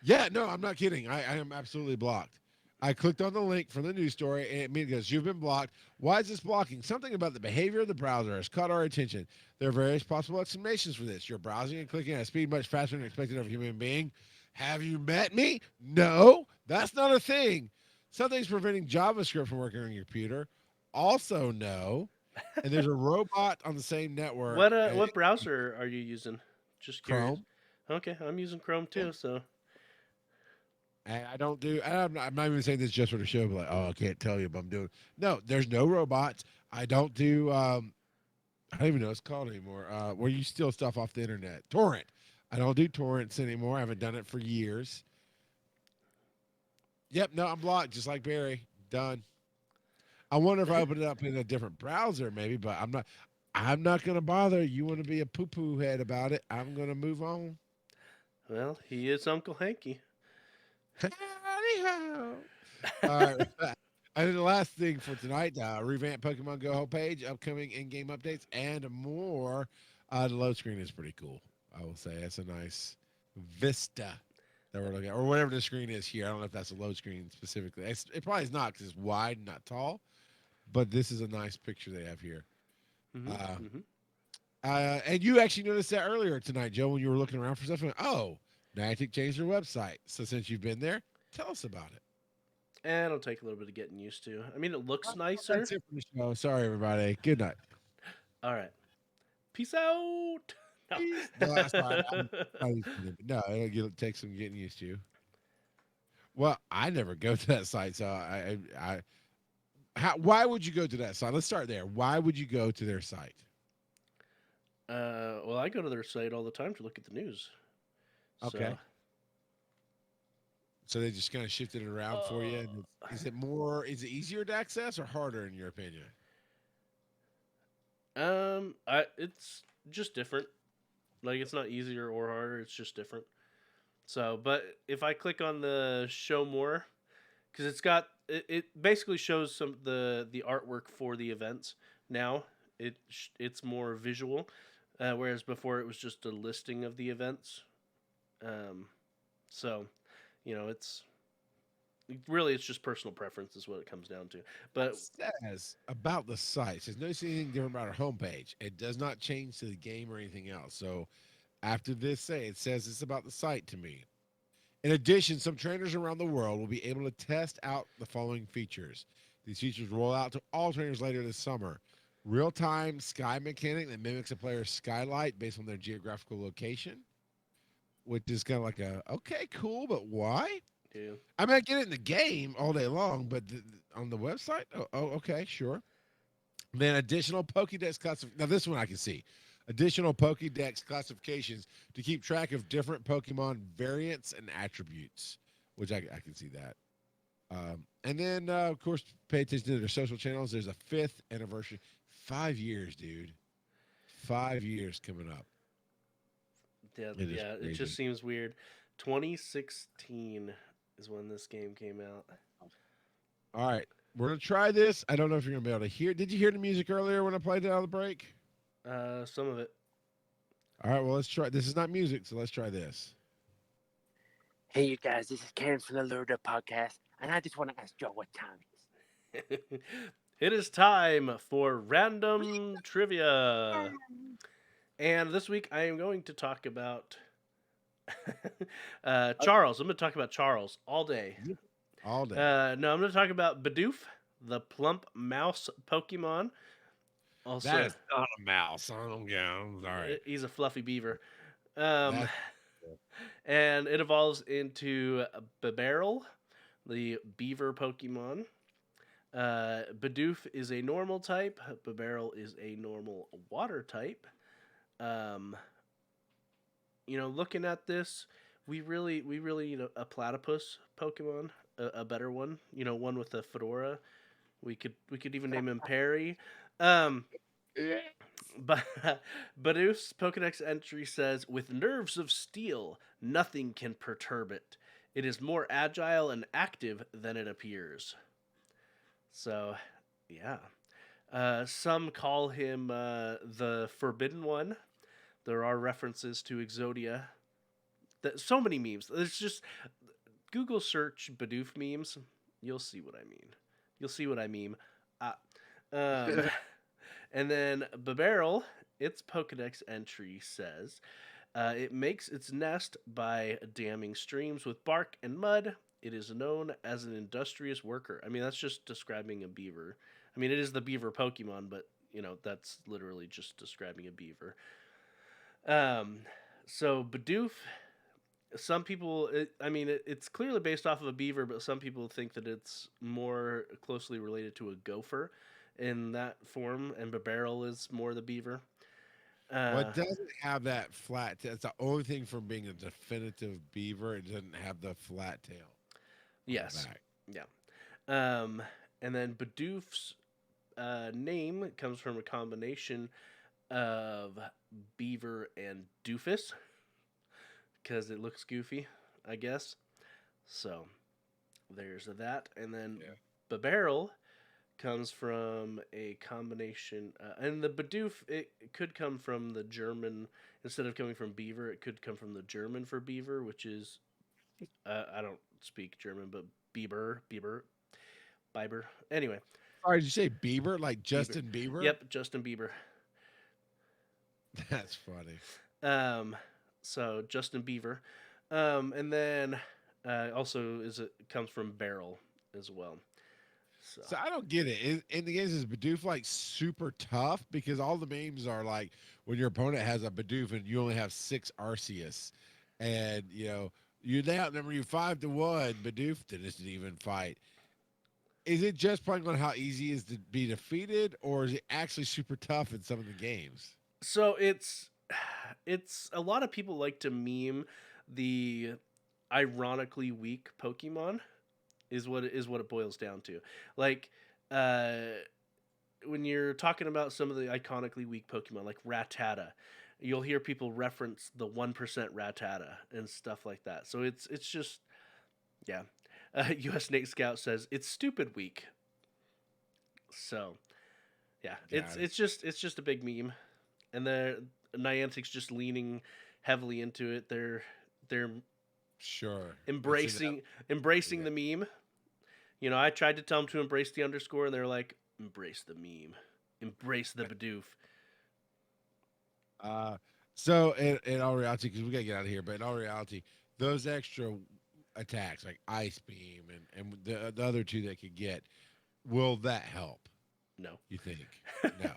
Yeah, no, I'm not kidding. I am absolutely blocked. I clicked on the link from the news story, and it immediately goes, "You've been blocked. Why is this blocking? Something about the behavior of the browser has caught our attention. There are various possible explanations for this. You're browsing and clicking at a speed much faster than expected of a human being. Have you met me? No, that's not a thing. Something's preventing JavaScript from working on your computer. Also, no. And there's a robot on the same network. What browser are you using? Just curious. Chrome. Okay, I'm using Chrome too, so And I'm not even saying this just for the show, but like, oh, I can't tell you, but I'm doing. No, there's no robots. I don't do. I don't even know what it's called anymore. Where you steal stuff off the internet. Torrent. I don't do torrents anymore. I haven't done it for years. Yep, no, I'm blocked, just like Barry. Done. I wonder if I open it up in a different browser, maybe, but I'm not. I'm not gonna bother. You want to be a poo-poo head about it? I'm gonna move on. well, he is Uncle Hanky. Howdy-ho. All right. And then the last thing for tonight, revamp Pokemon Go homepage, upcoming in-game updates, and more. The load screen is pretty cool. I will say it's a nice vista that we're looking at, or whatever the screen is here. I don't know if that's a load screen specifically. It probably is not because it's wide, not tall. But this is a nice picture they have here. And you actually noticed that earlier tonight, Joe, when you were looking around for stuff. Oh, Niantic changed their website. So since you've been there, tell us about it. And it'll take a little bit of getting used to. I mean, it looks nicer. That's it for the show. Sorry, everybody. Good night. All right. Peace out. No. No, that's fine. No, it'll take some getting used to. Well, I never go to that site, so why would you go to that site? Let's start there. Why would you go to their site? Well, I go to their site all the time to look at the news. Okay. So they just kind of shifted it around for you. And is it easier to access or harder in your opinion? It's just different. Like, it's not easier or harder. It's just different. So, but if I click on the show more, because it basically shows some the artwork for the events. Now it's more visual, whereas before it was just a listing of the events. So, it's just personal preference is what it comes down to. But it says about the site, it says notice anything different about our homepage. It does not change to the game or anything else. So after this it says it's about the site to me. In addition, some trainers around the world will be able to test out the following features. These features roll out to all trainers later this summer. Real-time sky mechanic that mimics a player's skylight based on their geographical location, which is kind of like okay, cool, but why? Yeah. I mean, I get it in the game all day long, but on the website? Okay, sure. Then additional Pokédex classifications. Now, this one I can see. Additional Pokédex classifications to keep track of different Pokemon variants and attributes, which I can see that. And then, of course, pay attention to their social channels. There's a 5th anniversary. 5 years, dude. 5 years coming up. Yeah, it just seems weird. 2016 is when this game came out. All right. We're going to try this. I don't know if you're going to be able to hear. Did you hear the music earlier when I played it on the break? Some of it. All right, well, let's try. This is not music, so let's try this. Hey, you guys, this is Karen from the Lurda Podcast, and I just want to ask Joe what time it is. It is time for random trivia. And this week I am going to talk about Charles. I'm going to talk about Charles all day. All day. No, I'm going to talk about Bidoof, the plump mouse Pokemon. Also, that is not a mouse. I don't know. All right. He's a fluffy beaver. And it evolves into Bieber, the beaver Pokemon. Bidoof is a normal type. Bibarel is a normal water type. Um, looking at this, we really need a platypus Pokemon, a better one. One with a fedora. We could even name him Perry. Um, but Badoof's Pokedex entry says, "With nerves of steel, nothing can perturb it. It is more agile and active than it appears." So, yeah. Some call him the Forbidden One. There are references to Exodia. So many memes. There's just Google search Badoof memes. You'll see what I mean. You'll see what I mean. And then Bibarel, its Pokedex entry says, it makes its nest by damming streams with bark and mud. It is known as an industrious worker. I mean, that's just describing a beaver. I mean, it is the beaver Pokemon, but, that's literally just describing a beaver. So Badoof, some people, it's clearly based off of a beaver, but some people think that it's more closely related to a gopher in that form, and Bibarel is more the beaver. What doesn't have that flat tail? It's the only thing from being a definitive beaver. It doesn't have the flat tail. Yes. Yeah. And then Badoof's name comes from a combination of beaver and doofus, because it looks goofy, I guess. So there's that. And then Bibarel comes from a combination, and the Badoof, it could come from the German, instead of coming from beaver, it could come from the German for beaver, which is, I don't speak German, but Bieber. Anyway. Sorry, did you say Bieber? Like Justin Bieber? Yep, Justin Bieber. That's funny. So Justin Bieber. And then also comes from barrel as well. So I don't get it. In the games, is Bidoof like super tough? Because all the memes are like when your opponent has a Bidoof and you only have 6 Arceus, and they outnumber you 5-1. Bidoof didn't even fight. Is it just playing on how easy it is to be defeated, or is it actually super tough in some of the games? So it's a lot of people like to meme the ironically weak Pokemon. Is what it boils down to. Like, when you're talking about some of the iconically weak Pokemon, like Rattata, you'll hear people reference the 1% Rattata and stuff like that. So it's just, yeah. U.S. Snake Scout says it's stupid weak. So, yeah, it's just a big meme, and Niantic's just leaning heavily into it. They're sure embracing the meme. I tried to tell them to embrace the underscore, and they're like, embrace the meme, embrace the Badoof. So in all reality, because we gotta get out of here, but in all reality, those extra attacks like Ice Beam and the other 2 they could get, will that help? No. You think? No.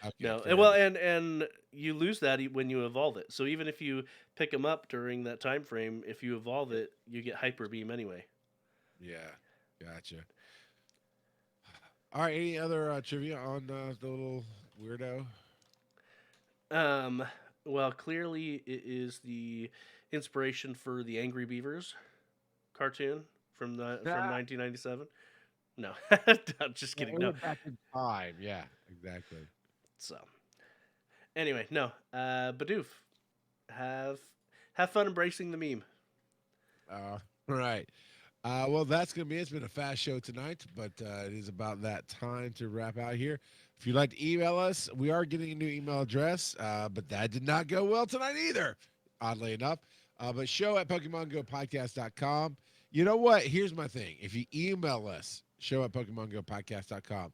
Okay, no. Well, and you lose that when you evolve it. So even if you pick them up during that time frame, if you evolve it, you get Hyper Beam anyway. Yeah. Gotcha. All right. Any other trivia on the little weirdo? Well, clearly it is the inspiration for the Angry Beavers cartoon from 1997. No, I'm just kidding. No, back in time. Yeah, exactly. So, anyway, no. Badoof, have fun embracing the meme. Right. Well, that's going to be it. It's been a fast show tonight, but it is about that time to wrap out here. If you'd like to email us, we are getting a new email address, but that did not go well tonight either, oddly enough. But show@PokemonGoPodcast.com. You know what? Here's my thing. If you email us, show@PokemonGoPodcast.com,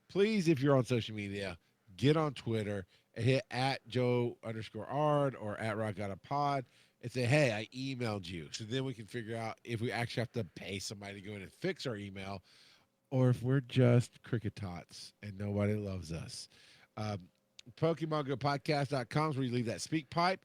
please, if you're on social media, get on Twitter and hit @Joe_Ard or @RockGottaPod and say, hey, I emailed you. So then we can figure out if we actually have to pay somebody to go in and fix our email, or if we're just cricket tots and nobody loves us. PokemonGoPodcast.com is where you leave that speak pipe.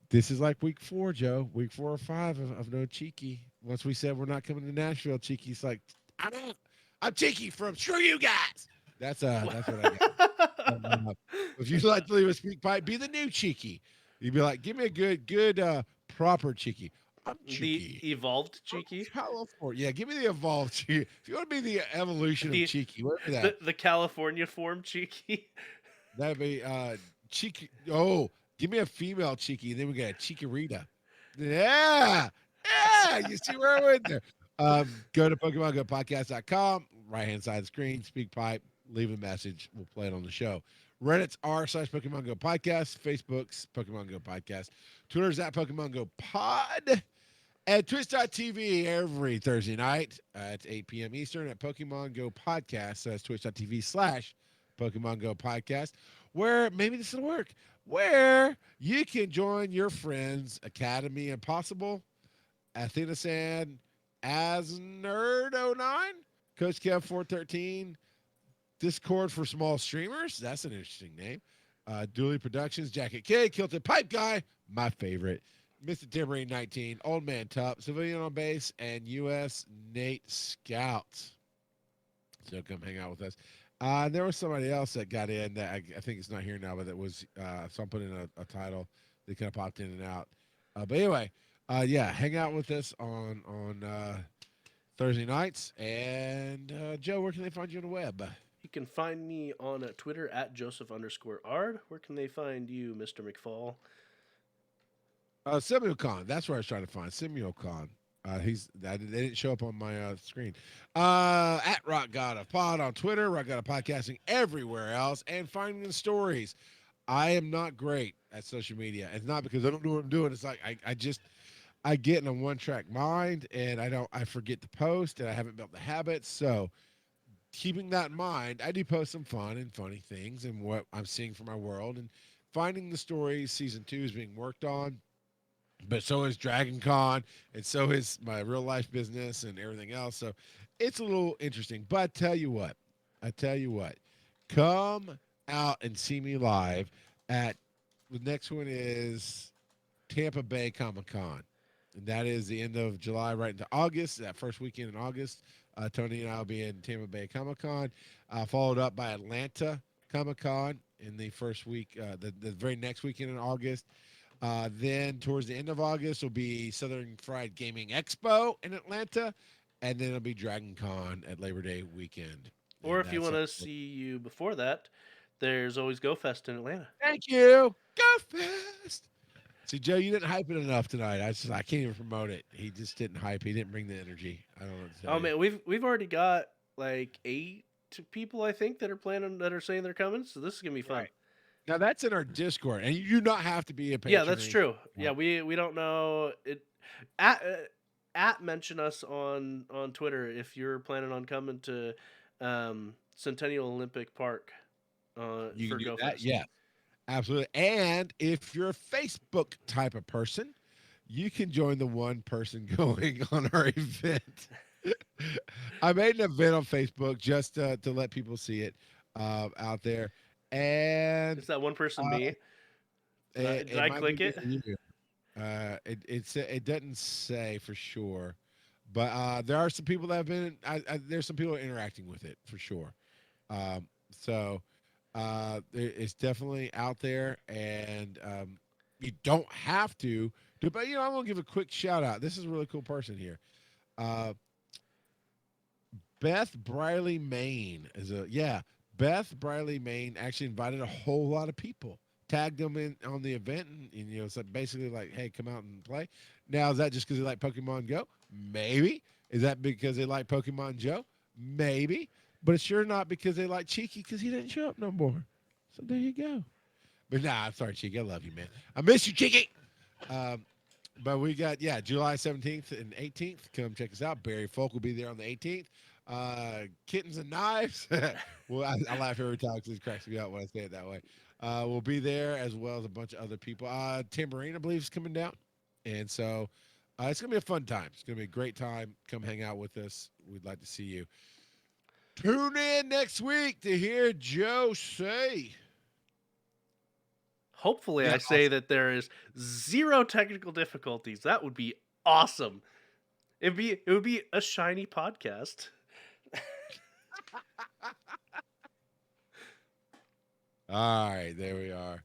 This is like week 4, Joe. Week 4 or 5 of No Cheeky. once we said we're not coming to Nashville, Cheeky's like, I'm Cheeky from Screw You Guys. That's what I got. If you'd like to leave a speak pipe, be the new Cheeky. You'd be like, give me a good proper Cheeky. I'm Cheeky. The evolved Cheeky. California. Yeah, give me the evolved Cheeky. If you want to be the evolution of Cheeky, whatever that. The California form Cheeky. That'd be Cheeky. Oh, give me a female Cheeky. Then we got a Cheekarita. Yeah. Yeah. You see where I went there. Go to PokemonGoPodcast.com, right-hand side of the screen, speak pipe, leave a message. We'll play it on the show. Reddit's r/Pokemon Go Podcast. Facebook's Pokemon Go Podcast. Twitter's at Pokemon Go Pod. And Twitch.tv every Thursday night at 8 p.m. Eastern at Pokemon Go Podcast. So that's Twitch.tv/Pokemon Go Podcast. Where, maybe this will work, where you can join your friends, Academy Impossible, Athena Sand, As Nerd09, Coach Kev 413, Discord for Small Streamers. That's an interesting name. Dooley Productions, Jacket K, Kilted Pipe Guy, my favorite. Mr. Timberine 19, Old Man Tup, Civilian on Base, and US Nate Scout. So come hang out with us. There was somebody else that got in that I think it's not here now, but that was so I'm putting a title that kind of popped in and out. But anyway, yeah, hang out with us on Thursday nights. And Joe, where can they find you on the web? You can find me on Twitter at Joseph_Ard. Where can they find you, Mr. McFall? Simulcom. That's where I was trying to find Simulcom. They didn't show up on my screen. At Rock God of Pod on Twitter, Rock God of Podcasting everywhere else, and finding the stories. I am not great at social media. It's not because I don't know what I'm doing. It's like I get in a one-track mind, and I forget to post, and I haven't built the habits. So keeping that in mind, I do post some fun and funny things and what I'm seeing from my world, and finding the stories. Season 2 is being worked on. But so is Dragon Con, and so is my real life business and everything else. So it's a little interesting. But I tell you what, come out and see me live at the next one is Tampa Bay Comic-Con. And that is the end of July, right into August, that first weekend in August. Tony and I will be in Tampa Bay Comic-Con, followed up by Atlanta Comic-Con in the first week, the very next weekend in August. Then towards the end of August will be Southern Fried Gaming Expo in Atlanta, and then it'll be Dragon Con at Labor Day weekend. Or if you want to see you before that, there's always Go Fest in Atlanta. Thank you. Go Fest. See, Joe, you didn't hype it enough tonight. I can't even promote it. He just didn't hype. He didn't bring the energy. I don't know what to tell you. Man, we've already got like 8 people, I think, that are saying they're coming. So this is gonna be fun. Right. Now that's in our Discord, and you do not have to be a patron. Yeah, that's true. Yeah, we don't know it. At mention us on Twitter if you're planning on coming to Centennial Olympic Park You for can do Go that. Fest. Yeah, absolutely. And if you're a Facebook type of person, you can join the one person going on our event. I made an event on Facebook just to let people see it out there. And Is that one person me? Did I click it? It doesn't say for sure, but there are some people that have been. There's some people interacting with it for sure. So it's definitely out there, and you don't have to do. But I'm gonna give a quick shout out. This is a really cool person here. Beth Briley Maine Beth Briley Maine actually invited a whole lot of people, tagged them in on the event, and so basically like, hey, come out and play. Now, is that just because they like Pokemon Go? Maybe. Is that because they like Pokemon Joe? Maybe. But it's sure not because they like Cheeky, because he didn't show up no more. So there you go. But nah, I'm sorry, Cheeky. I love you, man. I miss you, Cheeky. But we got, July 17th and 18th. Come check us out. Barry Folk will be there on the 18th. Kittens and Knives. Well, I laugh every time because it cracks me up when I say it that way. We'll be there as well as a bunch of other people. Tambourine, I believe, is coming down. And so it's going to be a fun time. It's going to be a great time. Come hang out with us. We'd like to see you. Tune in next week to hear Joe say. Hopefully, I say that there is 0 technical difficulties. That would be awesome. It would be a shiny podcast. All right, there we are.